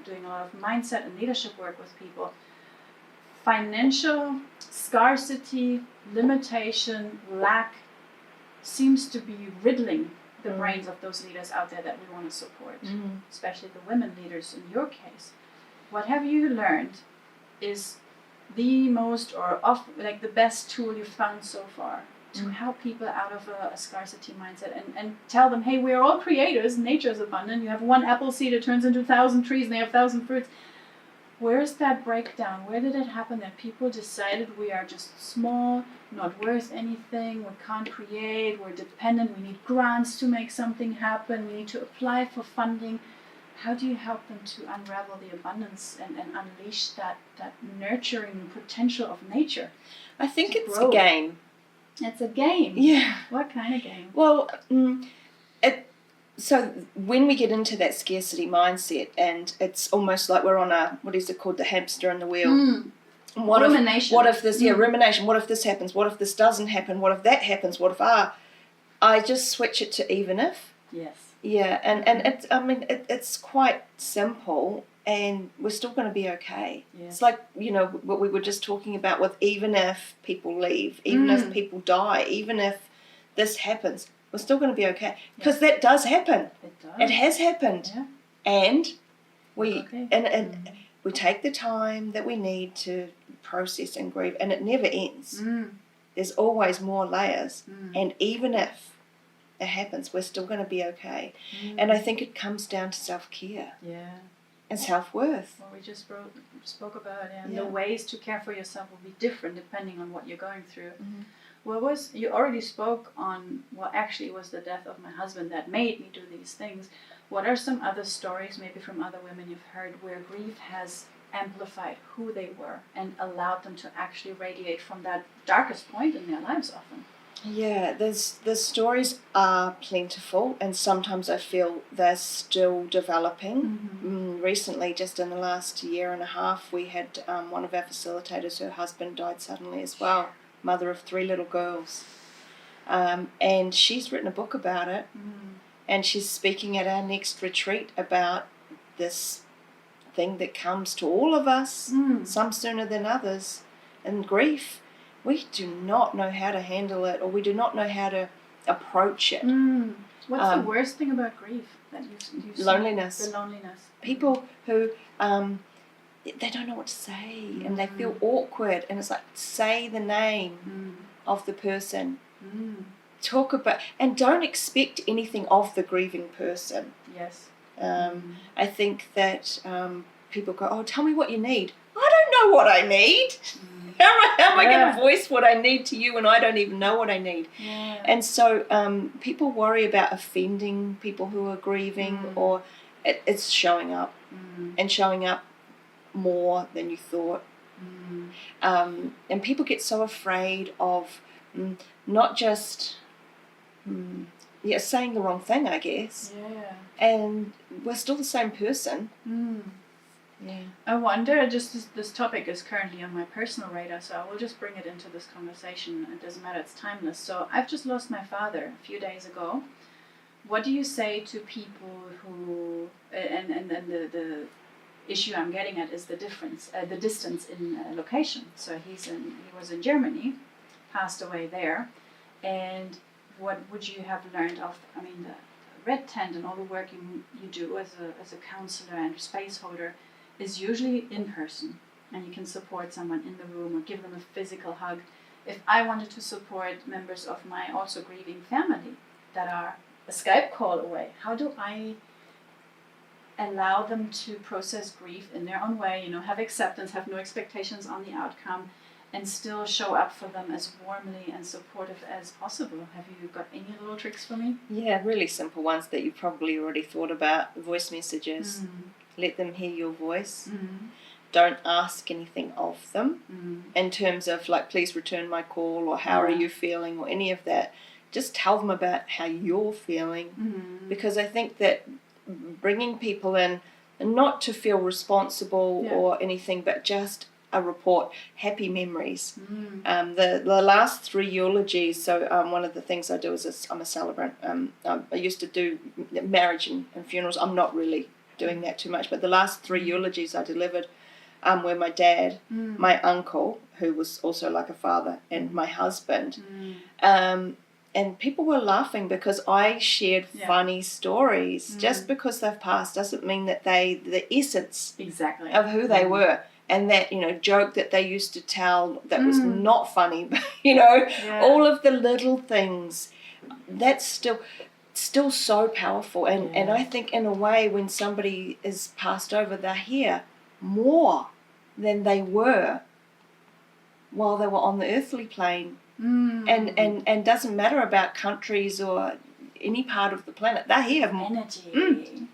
doing a lot of mindset and leadership work with people, financial scarcity, limitation, lack seems to be riddling the brains of those leaders out there that we want to support, especially the women leaders in your case. What have you learned is the most the best tool you've found so far to help people out of a scarcity mindset and tell them, hey, we're all creators, nature is abundant, you have one apple seed, it turns into 1,000 trees and they have 1,000 fruits. Where's that breakdown? Where did it happen that people decided we are just small, not worth anything, we can't create, we're dependent, we need grants to make something happen, we need to apply for funding? How do you help them to unravel the abundance and unleash that nurturing potential of nature? I think it's a game. It's a game? Yeah. What kind of game? Well, so when we get into that scarcity mindset, and it's almost like we're on what is it called, the hamster in the wheel. Rumination. What if this, rumination, what if this happens, what if this doesn't happen, what if that happens, what if I just switch it to even if. Yes. Yeah, and it's quite simple, and we're still going to be okay. Yeah. It's like, what we were just talking about with even if people leave, even if people die, even if this happens, we're still going to be okay. Because that does happen. It does. It has happened. Yeah. And we we take the time that we need to process and grieve, and it never ends. There's always more layers, and even if it happens, we're still going to be okay. And I think it comes down to self-care. Yeah. And self-worth. Well, we just spoke about it, and the ways to care for yourself will be different depending on what you're going through. You already spoke on, actually it was the death of my husband that made me do these things. What are some other stories, maybe from other women you've heard, where grief has amplified who they were and allowed them to actually radiate from that darkest point in their lives often? Yeah, the stories are plentiful, and sometimes I feel they're still developing. Recently, just in the last year and a half, we had one of our facilitators, her husband died suddenly as well, mother of 3 little girls. And she's written a book about it, and she's speaking at our next retreat about this thing that comes to all of us, some sooner than others, and grief. We do not know how to handle it, or we do not know how to approach it. What's the worst thing about grief that you see? Loneliness. The loneliness. People who they don't know what to say, and they feel awkward, and it's like, say the name of the person. Talk about, and don't expect anything of the grieving person. Yes. I think that people go, oh, tell me what you need. I don't know what I need. How am I going to voice what I need to you when I don't even know what I need? Yeah. And so people worry about offending people who are grieving, or it's showing up, and showing up more than you thought. And people get so afraid of not just saying the wrong thing, I guess. Yeah. And we're still the same person. Yeah. I wonder, just this topic is currently on my personal radar, so I will just bring it into this conversation. It doesn't matter, it's timeless. So I've just lost my father a few days ago. What do you say to people who, and the issue I'm getting at is the difference, the distance in location. So he was in Germany, passed away there, and what would you have learned of, I mean, the red tent and all the work you do as a counselor and space holder is usually in person, and you can support someone in the room or give them a physical hug. If I wanted to support members of my also grieving family that are a Skype call away, how do I allow them to process grief in their own way, have acceptance, have no expectations on the outcome, and still show up for them as warmly and supportive as possible? Have you got any little tricks for me? Yeah, really simple ones that you probably already thought about. Voice messages. Let them hear your voice. Don't ask anything of them in terms of like, please return my call, or how are you feeling, or any of that. Just tell them about how you're feeling, because I think that bringing people in, and not to feel responsible or anything, but just a report, happy memories. The last 3 eulogies, so one of the things I do is I'm a celebrant. I used to do marriage and funerals. I'm not really doing that too much, but the last 3 eulogies I delivered were my dad, my uncle, who was also like a father, and my husband. And people were laughing because I shared funny stories. Just because they've passed doesn't mean that the essence of who they were, and that, joke that they used to tell that was not funny, but, all of the little things, that's still so powerful. And I think in a way, when somebody is passed over, they're here more than they were while they were on the earthly plane. And doesn't matter about countries or any part of the planet. They're here. Energy.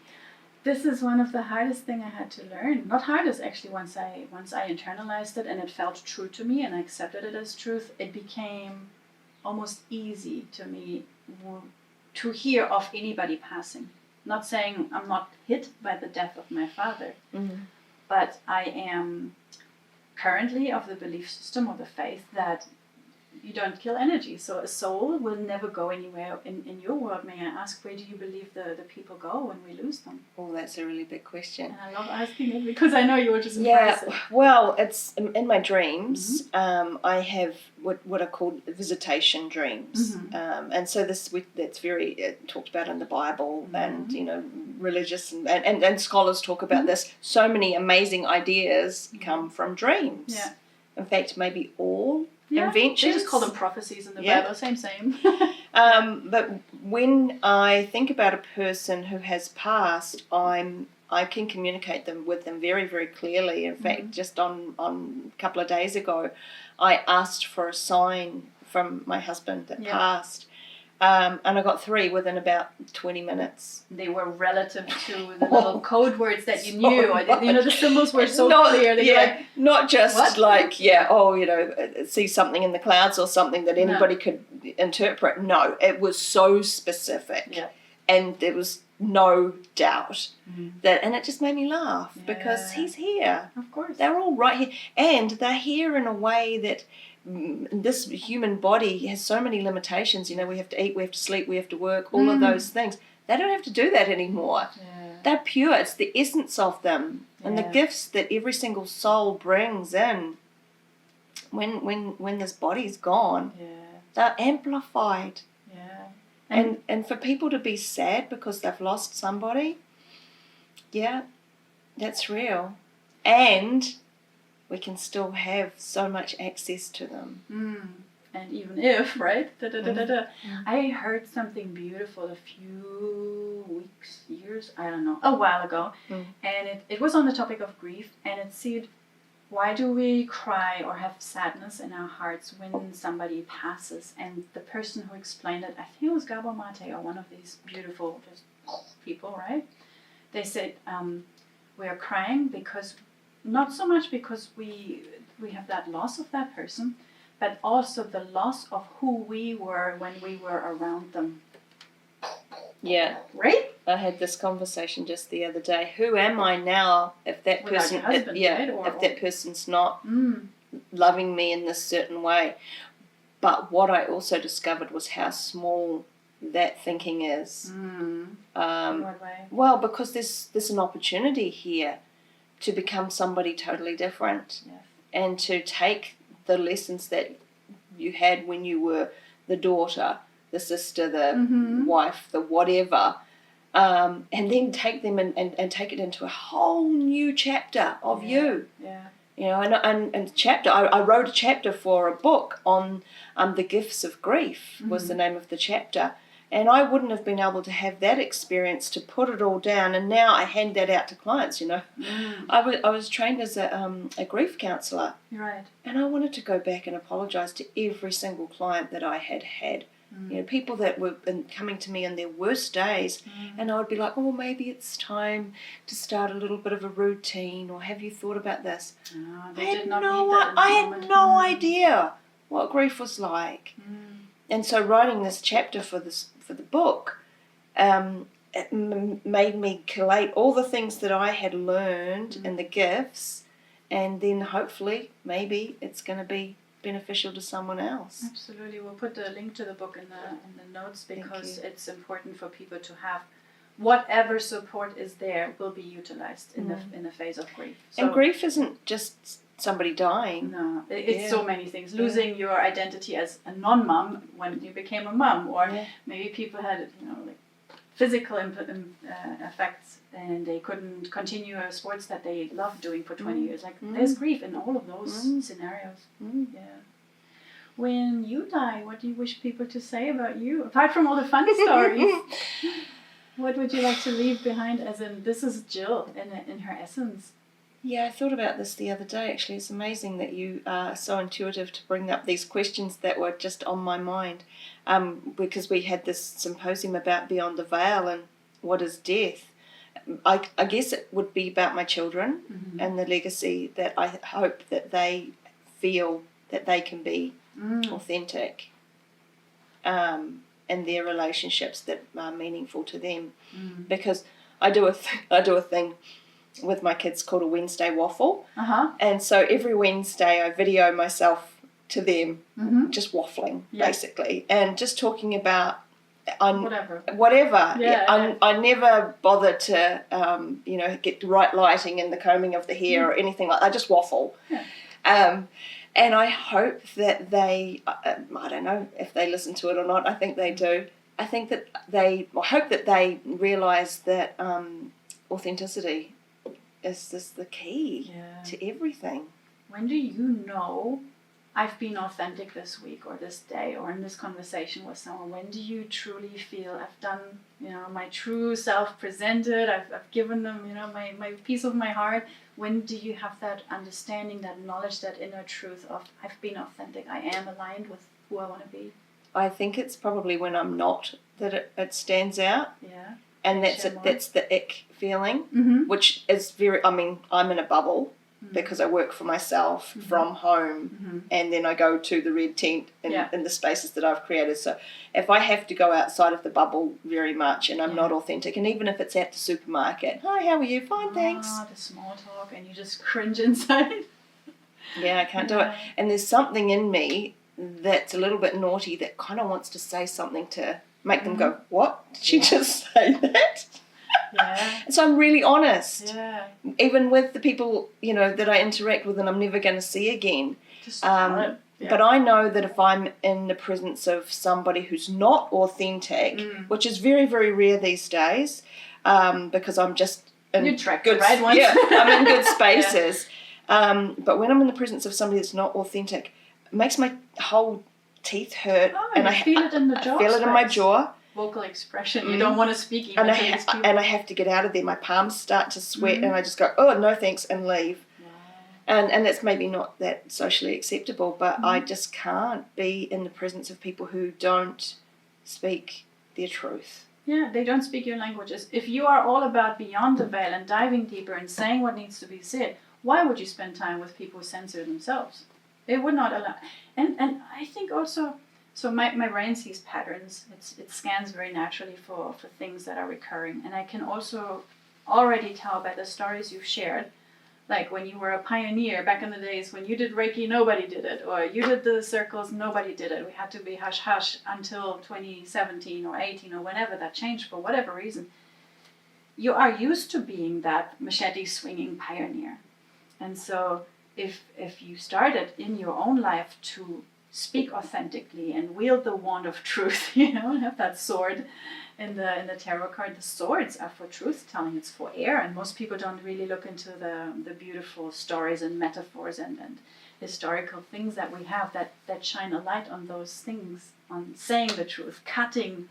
This is one of the hardest thing I had to learn. Not hardest, actually. Once I internalized it and it felt true to me and I accepted it as truth, it became almost easy to me to hear of anybody passing. Not saying I'm not hit by the death of my father, but I am currently of the belief system or the faith that you don't kill energy. So a soul will never go anywhere. In your world, may I ask, where do you believe the people go when we lose them? Oh, that's a really big question. And I love asking it because I know you were just impressive. Yeah, well, it's in my dreams. I have what are called visitation dreams, and so that's very talked about in the Bible, and religious and scholars talk about this. So many amazing ideas come from dreams. Yeah. In fact, maybe all inventions. They just call them prophecies in the Bible. Same. But when I think about a person who has passed, I can communicate with them very, very clearly. In fact, just on a couple of days ago, I asked for a sign from my husband that passed. And I got 3 within about 20 minutes. They were relative to the little code words that you knew. The symbols were so clear. Not just what? See something in the clouds or something that anybody could interpret. No, it was so specific. Yeah. And there was no doubt that, and it just made me laugh because he's here. Of course. They're all right here. And they're here in a way that this human body has so many limitations. We have to eat, we have to sleep, we have to work, all of those things. They don't have to do that anymore. Yeah. They're pure. It's the essence of them and the gifts that every single soul brings in. When this body's gone, they're amplified. Yeah. And for people to be sad because they've lost somebody, that's real. And we can still have so much access to them. And even if, right? I heard something beautiful a few weeks, years, I don't know, a while ago. And it was on the topic of grief. And it said, why do we cry or have sadness in our hearts when somebody passes? And the person who explained it, I think it was Gabor Mate or one of these beautiful just people, right? They said, we are crying because not so much because we have that loss of that person, but also the loss of who we were when we were around them. Yeah. Right? I had this conversation just the other day. Who am I now if that Without person, your husband, right? if that person's not loving me in this certain way? But what I also discovered was how small that thinking is. In what way? Well, because there's an opportunity here to become somebody totally different, and to take the lessons that you had when you were the daughter, the sister, the wife, the whatever, and then take them and take it into a whole new chapter of you. Yeah. You know, and chapter. I wrote a chapter for a book on the gifts of grief was the name of the chapter, and I wouldn't have been able to have that experience to put it all down. And now I hand that out to clients. You know, I was trained as a grief counsellor, Right. and I wanted to go back and apologise to every single client that I had. You know, people that were coming to me in their worst days, and I would be like, oh, maybe it's time to start a little bit of a routine, or have you thought about this? I had no idea what grief was like. And so writing this chapter for the book, it made me collate all the things that I had learned and the gifts, and then hopefully maybe it's going to be beneficial to someone else. Absolutely. We'll put the link to the book in the notes, because it's important for people to have whatever support is there will be utilized in the phase of grief. So, and grief isn't just somebody dying. No, it's so many things. Losing your identity as a non-mom when you became a mom, or maybe people had like physical effects and they couldn't continue a sports that they loved doing for 20 years. Like there's grief in all of those scenarios. Yeah. When you die, what do you wish people to say about you? Apart from all the fun stories, what would you like to leave behind, as in, this is Jill in her essence? Yeah, I thought about this the other day, actually. It's amazing that you are so intuitive to bring up these questions that were just on my mind. Because we had this symposium about Beyond the Veil and what is death. I guess it would be about my children and the legacy that I hope that they feel that they can be authentic in their relationships that are meaningful to them. Because I do a thing with my kids called a Wednesday waffle. And so every Wednesday I video myself to them just waffling, basically, and just talking about whatever. I never bother to get the right lighting and the combing of the hair or anything like that. I just waffle. And I hope that they, I don't know if they listen to it or not, I think they do. I hope that they realise that authenticity is just the key to everything. When do you know I've been authentic this week or this day or in this conversation with someone? When do you truly feel I've done, my true self presented, I've given them, my piece of my heart? When do you have that understanding, that knowledge, that inner truth of I've been authentic, I am aligned with who I want to be? I think it's probably when I'm not that it stands out. Yeah. And that's the ick feeling, which is I'm in a bubble because I work for myself from home, and then I go to the red tent in the spaces that I've created. So if I have to go outside of the bubble very much and I'm not authentic, and even if it's at the supermarket, hi, how are you? Fine, thanks. The small talk, and you just cringe inside. Yeah, I can't do it. And there's something in me that's a little bit naughty that kind of wants to say something to make them go, what? Did she just say that? Yeah. So I'm really honest. Yeah. Even with the people, that I interact with and I'm never going to see again. Just it. Yeah. But I know that if I'm in the presence of somebody who's not authentic, which is very, very rare these days, because I'm just in good right ones. Yeah, I'm in good spaces. But when I'm in the presence of somebody that's not authentic, it makes my whole teeth hurt, and I feel it in the jaw. I feel it in my jaw. Vocal expression. You don't want to speak even to these people. And I have to get out of there. My palms start to sweat, and I just go, oh, no thanks, and leave. Wow. And it's maybe not that socially acceptable, but I just can't be in the presence of people who don't speak their truth. Yeah, they don't speak your languages. If you are all about beyond the veil and diving deeper and saying what needs to be said, why would you spend time with people who censor themselves? It would not allow. And I think also, so my brain sees patterns. It scans very naturally for things that are recurring. And I can also already tell by the stories you've shared, like when you were a pioneer back in the days when you did Reiki, nobody did it. Or you did the circles, nobody did it. We had to be hush hush until 2017 or 18 or whenever that changed for whatever reason. You are used to being that machete swinging pioneer. And so if you started in your own life to speak authentically and wield the wand of truth, and have that sword in the tarot card. The swords are for truth telling, it's for air, and most people don't really look into the beautiful stories and metaphors and historical things that we have that shine a light on those things, on saying the truth, cutting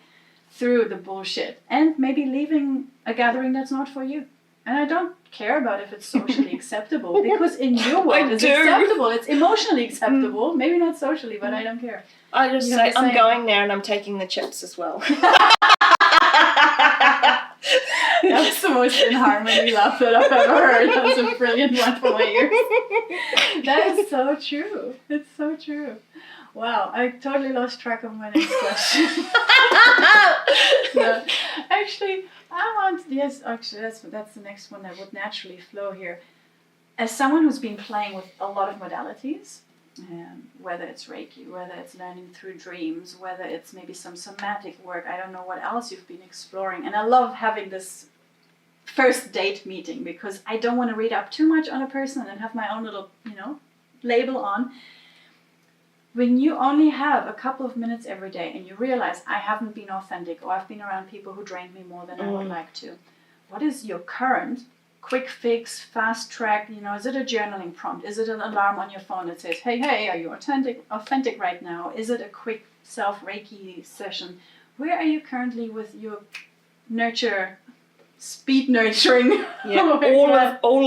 through the bullshit, and maybe leaving a gathering that's not for you. And I don't care about if it's socially acceptable, because in your world it's acceptable. It's emotionally acceptable. Maybe not socially, but I don't care. I just say, I'm going there and I'm taking the chips as well. That's the most in harmony laugh that I've ever heard. That's a brilliant one for my ears. That is so true. It's so true. Wow, I totally lost track of my next question. Actually, that's the next one that would naturally flow here. As someone who's been playing with a lot of modalities, whether it's Reiki, whether it's learning through dreams, whether it's maybe some somatic work, I don't know what else you've been exploring. And I love having this first date meeting, because I don't want to read up too much on a person and have my own little, label on. When you only have a couple of minutes every day and you realize I haven't been authentic, or I've been around people who drained me more than I would like to, what is your current quick fix, fast track, is it a journaling prompt? Is it an alarm on your phone that says, hey, are you authentic right now? Is it a quick self-Reiki session? Where are you currently with your speed nurturing? Yeah, all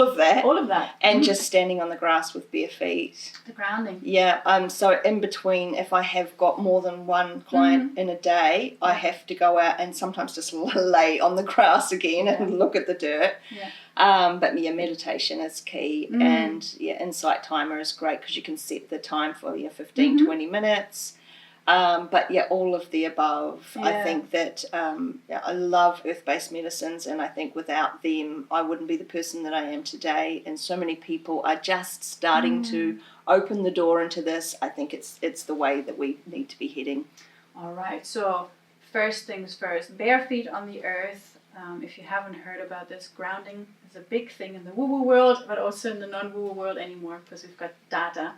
of that. All of that. And just standing on the grass with bare feet. The grounding. Yeah, so in between, if I have got more than one client in a day, I have to go out and sometimes just lay on the grass again and look at the dirt. Yeah. But meditation is key, and Insight Timer is great because you can set the time for 15, 20 minutes. But all of the above. Yeah. I think that I love earth-based medicines, and I think without them, I wouldn't be the person that I am today. And so many people are just starting to open the door into this. I think it's the way that we need to be heading. All right. So first things first, bare feet on the earth. If you haven't heard about this, grounding is a big thing in the woo-woo world, but also in the non-woo-woo world anymore, because we've got data.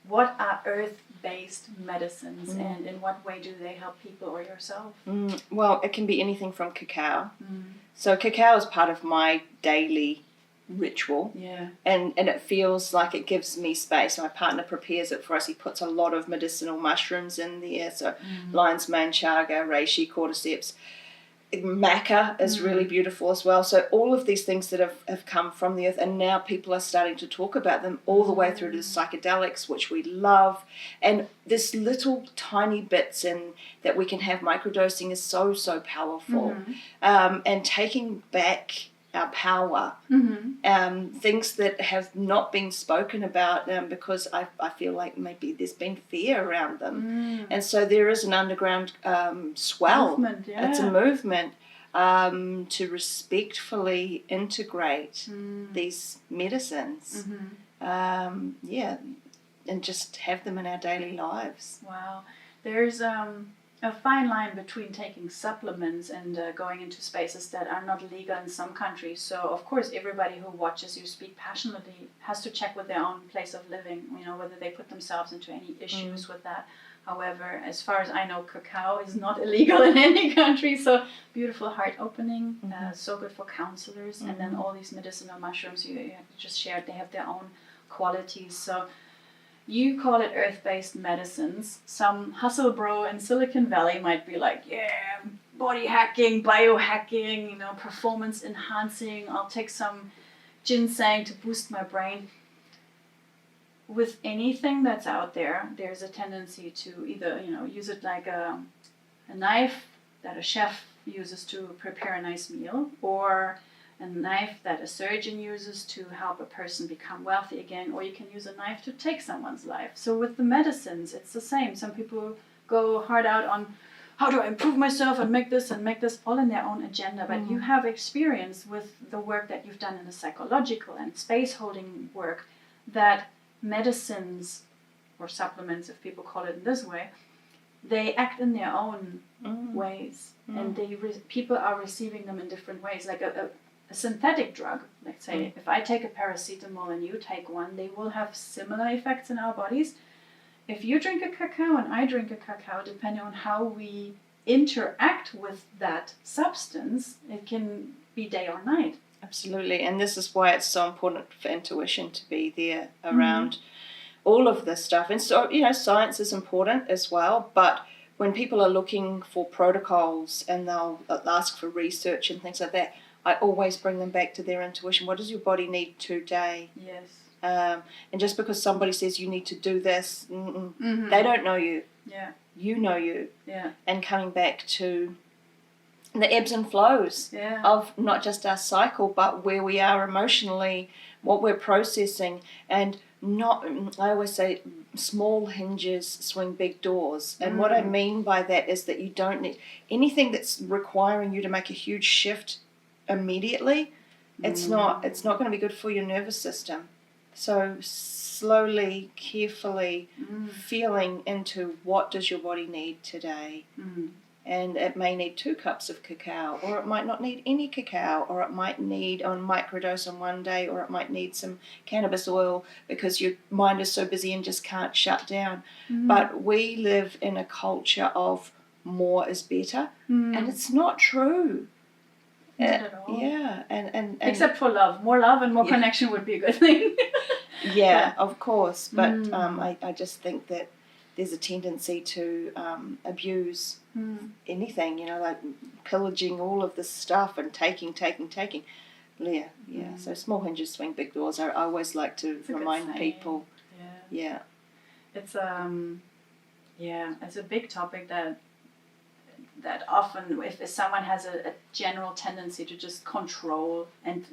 What are earth-based medicines, and in what way do they help people or yourself? Well, it can be anything from cacao. So cacao is part of my daily ritual. Yeah. And it feels like it gives me space. My partner prepares it for us. He puts a lot of medicinal mushrooms in there. So lion's mane, chaga, reishi, cordyceps. Maca is really beautiful as well. So all of these things that have come from the earth, and now people are starting to talk about them, all the way through to the psychedelics, which we love. And this little tiny bits that we can have microdosing is so, so powerful. And taking back our power, things that have not been spoken about, because I feel like maybe there's been fear around them. And so there is an underground swell. Movement, yeah. It's a movement to respectfully integrate these medicines. And just have them in our daily lives. Wow. There's a fine line between taking supplements and going into spaces that are not legal in some countries. So, of course, everybody who watches you speak passionately has to check with their own place of living, whether they put themselves into any issues with that. However, as far as I know, cacao is not illegal in any country. So, beautiful heart opening, so good for counselors. And then all these medicinal mushrooms you just shared, they have their own qualities. So, you call it earth-based medicines. Some hustle bro in Silicon Valley might be like, body hacking, biohacking, performance enhancing. I'll take some ginseng to boost my brain. With anything that's out there, there's a tendency to either, use it like a knife that a chef uses to prepare a nice meal, or a knife that a surgeon uses to help a person become wealthy again, or you can use a knife to take someone's life. So with the medicines, it's the same. Some people go hard out on how do I improve myself and make this all in their own agenda. But you have experience with the work that you've done in the psychological and space holding work, that medicines or supplements, if people call it in this way, they act in their own ways, and people are receiving them in different ways. Like a synthetic drug, let's say, if I take a paracetamol and you take one, they will have similar effects in our bodies. If you drink a cacao and I drink a cacao, depending on how we interact with that substance, it can be day or night. Absolutely, and this is why it's so important for intuition to be there around all of this stuff. And so, science is important as well, but when people are looking for protocols and they'll ask for research and things like that, I always bring them back to their intuition. What does your body need today? Yes. And just because somebody says you need to do this, they don't know you. Yeah. You know you. Yeah. And coming back to the ebbs and flows of not just our cycle, but where we are emotionally, what we're processing, and I always say small hinges swing big doors. And what I mean by that is that you don't need anything that's requiring you to make a huge shift immediately. It's not going to be good for your nervous system. So slowly, carefully feeling into what does your body need today. And it may need 2 cups of cacao, or it might not need any cacao, or it might need a microdose on one day, or it might need some cannabis oil because your mind is so busy and just can't shut down. But we live in a culture of more is better, and it's not true. Not at all. Yeah, and except for love. More love and more connection would be a good thing. Yeah, of course. But I just think that there's a tendency to abuse anything, like pillaging all of this stuff and taking. Yeah. So small hinges swing big doors. I always like to remind people. Yeah. It's it's a big topic that often, if someone has a general tendency to just control and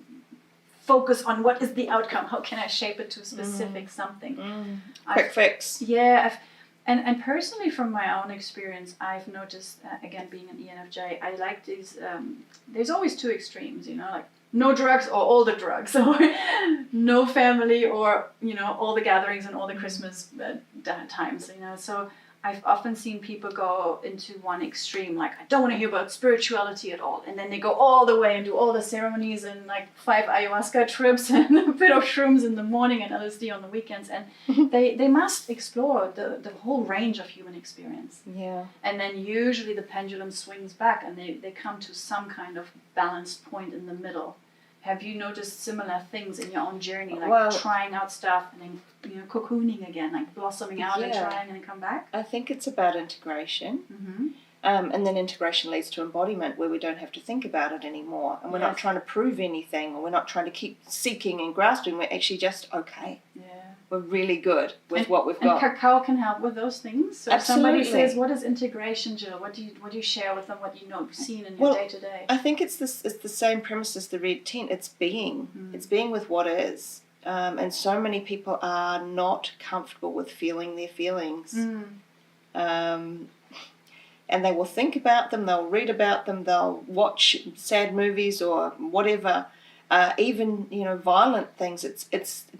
focus on what is the outcome, how can I shape it to a specific something. Quick fix. Yeah, and personally from my own experience, I've noticed, again being an ENFJ, I like these, there's always 2 extremes, like no drugs or all the drugs, or no family or, all the gatherings and all the Christmas times, so I've often seen people go into one extreme, like I don't want to hear about spirituality at all, and then they go all the way and do all the ceremonies and like 5 ayahuasca trips and a bit of shrooms in the morning and LSD on the weekends, and they must explore the whole range of human experience. Yeah. And then usually the pendulum swings back and they come to some kind of balanced point in the middle. Have you noticed similar things in your own journey, like trying out stuff and then cocooning again, like blossoming out and trying and then come back? I think it's about integration, and then integration leads to embodiment, where we don't have to think about it anymore, and we're not trying to prove anything, or we're not trying to keep seeking and grasping. We're actually just okay. Yeah. We're really good with what we've got. And cacao can help with those things. So Absolutely. If somebody says, "What is integration, Jill?" What do you share with them? What you've seen in your day to day? I think it's the same premise as the red tent. It's being. It's being with what is. And so many people are not comfortable with feeling their feelings. And they will think about them. They'll read about them. They'll watch sad movies or whatever. Even violent things.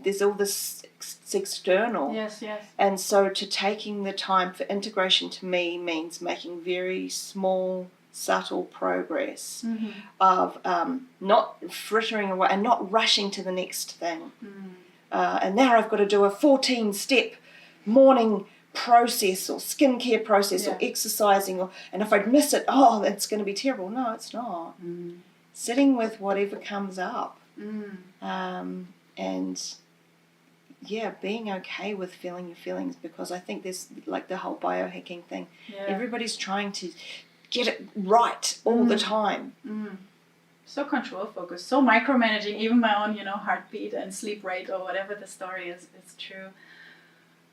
There's all this. It's external. Yes. And so taking the time for integration to me means making very small, subtle progress of not frittering away and not rushing to the next thing. And now I've got to do a 14-step morning process or skincare process or exercising, and if I miss it, that's going to be terrible. No, it's not. Sitting with whatever comes up. And being okay with feeling your feelings, because I think there's like the whole biohacking thing. Everybody's trying to get it right all the time. So control focused, so micromanaging even my own, heartbeat and sleep rate or whatever the story is. It's true.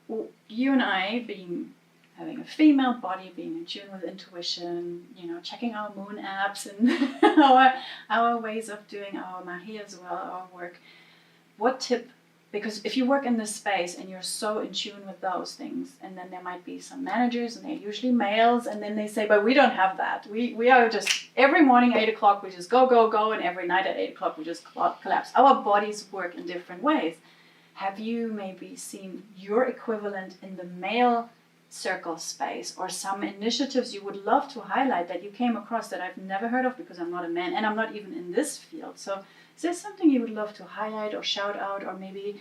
Well, you and I, being having a female body, being in tune with intuition, checking our moon apps and our ways of doing our mahi as well, our work. What tip? Because if you work in this space and you're so in tune with those things, and then there might be some managers, and they're usually males, and then they say, but we don't have that. We are just, every morning 8 o'clock, we just go, and every night at 8 o'clock, we just collapse. Our bodies work in different ways. Have you maybe seen your equivalent in the male circle space, or some initiatives you would love to highlight that you came across that I've never heard of because I'm not a man and I'm not even in this field? So is there something you would love to highlight or shout out, or maybe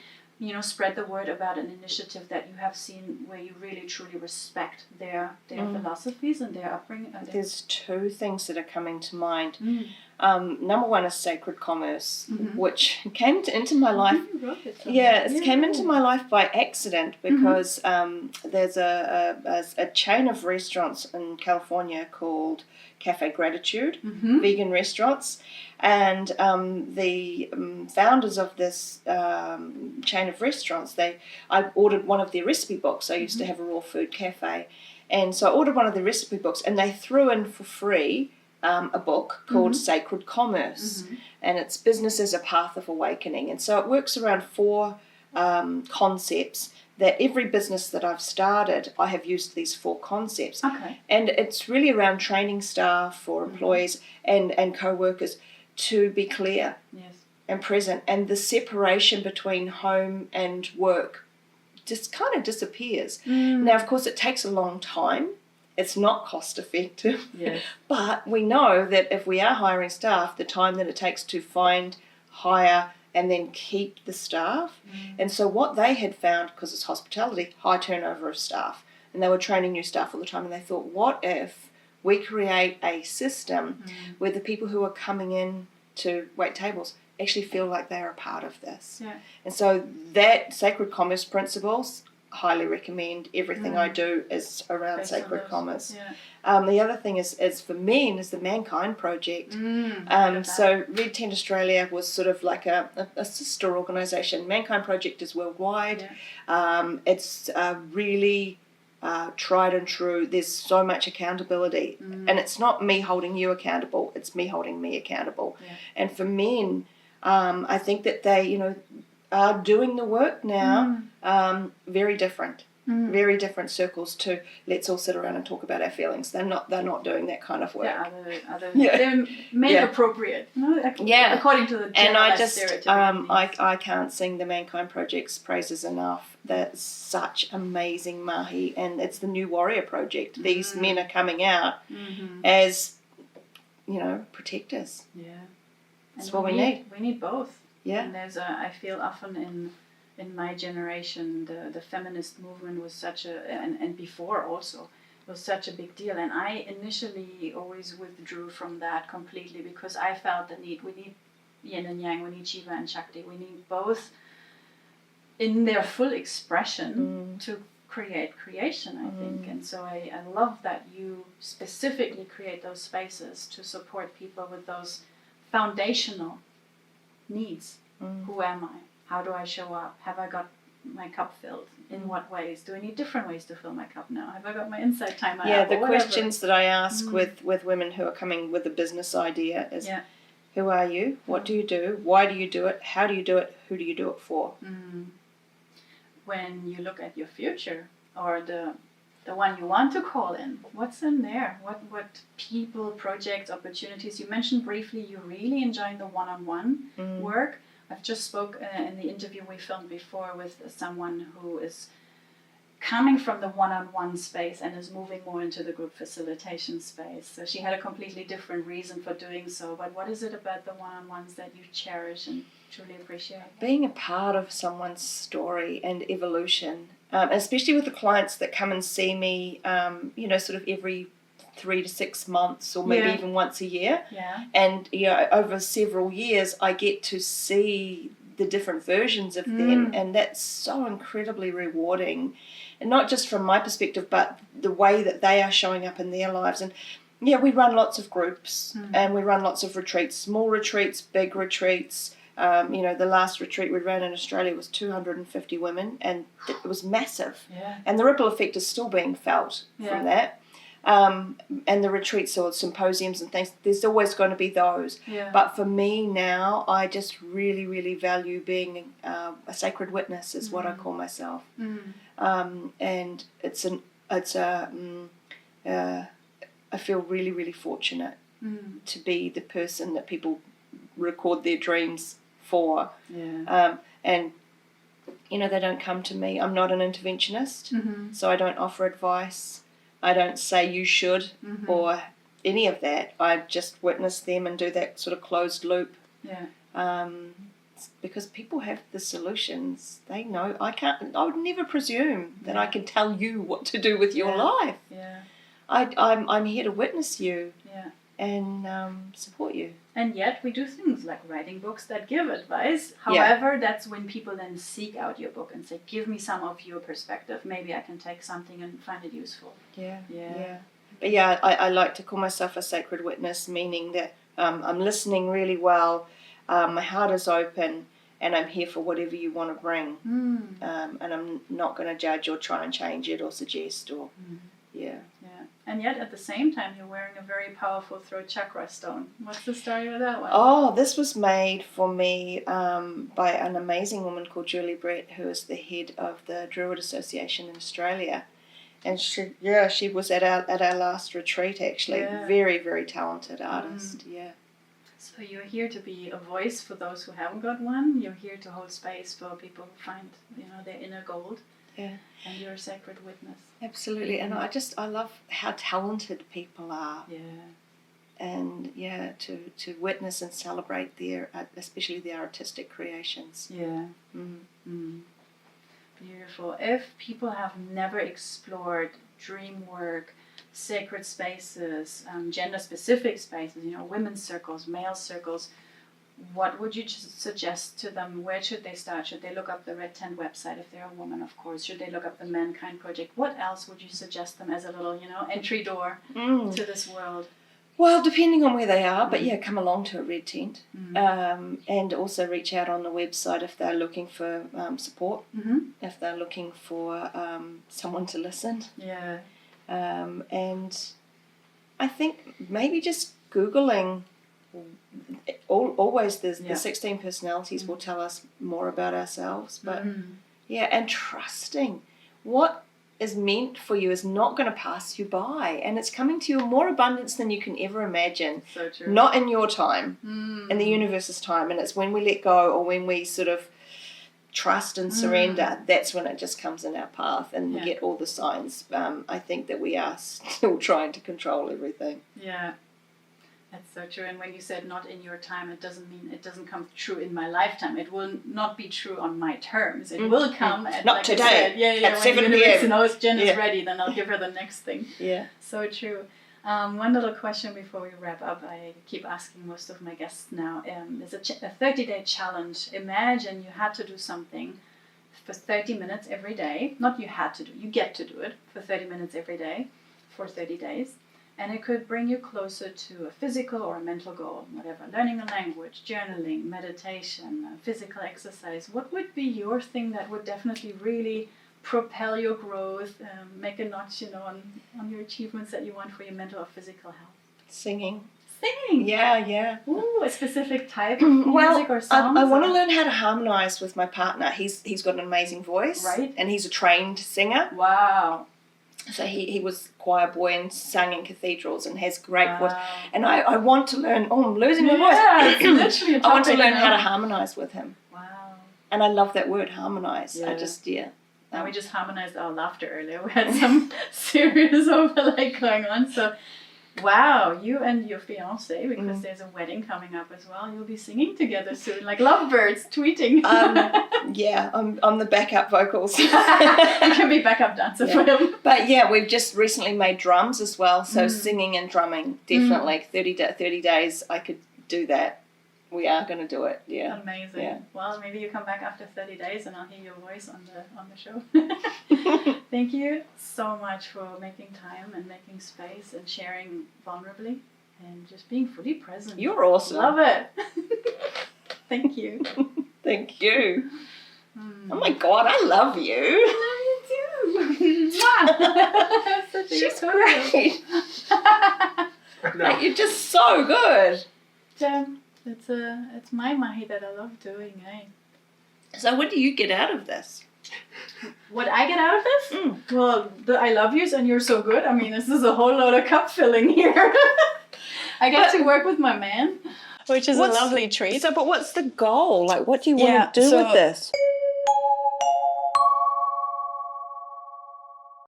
spread the word about an initiative that you have seen where you really truly respect their philosophies and their upbringing? There's two things that are coming to mind. Number one is sacred commerce, which came into my life. It came into my life by accident because there's a chain of restaurants in California called Cafe Gratitude, vegan restaurants, and the founders of this chain of restaurants, I ordered one of their recipe books. I used to have a raw food cafe, and so I ordered one of the recipe books, and they threw in for free a book called Sacred Commerce, and it's Business as a Path of Awakening. And so it works around 4 concepts that every business that I've started, I have used these 4 concepts. Okay. And it's really around training staff or employees and co-workers to be clear and present. And the separation between home and work just kind of disappears. Now, of course, it takes a long time. It's not cost effective, but we know that if we are hiring staff, the time that it takes to find, hire, and then keep the staff. And so what they had found, because it's hospitality, high turnover of staff, and they were training new staff all the time, and they thought, what if we create a system where the people who are coming in to wait tables actually feel like they're a part of this? And so that sacred commerce principles, highly recommend. Everything I do is around sacred commerce. The other thing is for men is the Mankind Project. So Red Tent Australia was sort of like a sister organisation. Mankind Project is worldwide. It's really tried and true. There's so much accountability, and it's not me holding you accountable. It's me holding me accountable. And for men, I think that they, are doing the work now, very different circles to let's all sit around and talk about our feelings. They're not doing that kind of work. They're made appropriate, according to the generalized stereotype. I can't sing the Mankind Project's praises enough. That's such amazing mahi, and it's the New Warrior Project. These men are coming out as, protectors. That's what we need. We need both. And there's I feel often in my generation, the feminist movement was such and before also, was such a big deal. And I initially always withdrew from that completely because I felt the need. We need yin and yang, we need Shiva and Shakti. We need both in their full expression to create creation, I think. And so I love that you specifically create those spaces to support people with those foundational needs. Who am I? How do I show up? Have I got my cup filled? In what ways? Do I need different ways to fill my cup now? Have I got my insight timer out? The questions that I ask with women who are coming with a business idea is, who are you? What do you do? Why do you do it? How do you do it? Who do you do it for? When you look at your future or the one you want to call in, what's in there? What people, projects, opportunities? You mentioned briefly you're really enjoying the one-on-one work. I've just spoke in the interview we filmed before with someone who is coming from the one-on-one space and is moving more into the group facilitation space. So she had a completely different reason for doing so. But what is it about the one-on-ones that you cherish and truly appreciate? Being a part of someone's story and evolution, especially with the clients that come and see me, sort of every 3 to 6 months or maybe even once a year. And over several years I get to see the different versions of them, and that's so incredibly rewarding, and not just from my perspective but the way that they are showing up in their lives. And we run lots of groups and we run lots of retreats, small retreats, big retreats, The last retreat we ran in Australia was 250 women, and it was massive. Yeah. And the ripple effect is still being felt from that. And the retreats or symposiums and things, there's always going to be those. Yeah. But for me now, I just really, really value being a sacred witness is what I call myself. And I feel really, really fortunate to be the person that people record their dreams for. Yeah. And they don't come to me. I'm not an interventionist, so I don't offer advice. I don't say you should or any of that. I just witness them and do that sort of closed loop. Yeah. Because people have the solutions. They know. I would never presume that I can tell you what to do with your life. Yeah. I'm here to witness you. Yeah. And support you. And yet we do things like writing books that give advice. However, that's when people then seek out your book and say, give me some of your perspective. Maybe I can take something and find it useful. Yeah. But yeah, I like to call myself a sacred witness, meaning that I'm listening really well, my heart is open, and I'm here for whatever you want to bring. And I'm not going to judge or try and change it or suggest or... Yeah. And yet, at the same time, you're wearing a very powerful throat chakra stone. What's the story with that one? Oh, this was made for me by an amazing woman called Julie Brett, who is the head of the Druid Association in Australia. And she was at our last retreat, actually. Yeah. Very, very talented artist, So you're here to be a voice for those who haven't got one. You're here to hold space for people who find, their inner gold. Yeah. And you're a sacred witness. Absolutely. And I love how talented people are. Yeah. And to witness and celebrate especially their artistic creations. Yeah. Beautiful. If people have never explored dream work, sacred spaces, gender-specific spaces, women's circles, male circles, what would you suggest to them? Where should they start? Should they look up the Red Tent website if they're a woman, of course? Should they look up the Mankind Project? What else would you suggest them as a little, entry door to this world? Well, depending on where they are, but come along to a Red Tent. And also reach out on the website if they're looking for support, if they're looking for someone to listen. Yeah. And I think maybe just Googling... Always the 16 personalities will tell us more about ourselves, but and trusting what is meant for you is not going to pass you by, and it's coming to you in more abundance than you can ever imagine. So true. Not in your time, in the universe's time, and it's when we let go or when we sort of trust and surrender, that's when it just comes in our path and we get all the signs. I think that we are still trying to control everything. Yeah. That's so true. And when you said not in your time, it doesn't mean it doesn't come true in my lifetime. It will not be true on my terms. It will come at, not like today. At when 7 p.m. knows Jen is ready, then I'll give her the next thing. Yeah. So true. One little question before we wrap up. I keep asking most of my guests now. There's a 30-day challenge. Imagine you had to do something for 30 minutes every day. Not you had to do. You get to do it for 30 minutes every day for 30 days. And it could bring you closer to a physical or a mental goal, whatever. Learning a language, journaling, meditation, physical exercise. What would be your thing that would definitely really propel your growth, make a notch, on your achievements that you want for your mental or physical health? Singing. Singing? Yeah. Ooh, a specific type of music or songs? I want to learn how to harmonise with my partner. He's got an amazing voice. Right. And he's a trained singer. Wow. So he was choir boy and sang in cathedrals and has great voice. And I want to learn. Oh, I'm losing my voice. It's literally a topic, I want to learn how to harmonise with him. Wow. And I love that word, harmonise. Yeah. And we just harmonized our laughter earlier. We had some serious overlay going on. So, wow, you and your fiancé, because there's a wedding coming up as well, you'll be singing together soon, like lovebirds, tweeting. I'm the backup vocals. You can be backup dancer for him. But we've just recently made drums as well, so singing and drumming, definitely. 30 days, I could do that. We are going to do it, Amazing. Yeah. Well, maybe you come back after 30 days and I'll hear your voice on the show. Thank you so much for making time and making space and sharing vulnerably and just being fully present. You're awesome. Love it. Thank you. Thank you. Oh my God, I love you. She's great. Like, you're just so good. It's my mahi that I love doing, eh? So what do you get out of this? What I get out of this? Well, the I love yous and you're so good. I mean, this is a whole lot of cup filling here. I get to work with my man, which is a lovely treat. So, but what's the goal? Like, what do you want to do with this?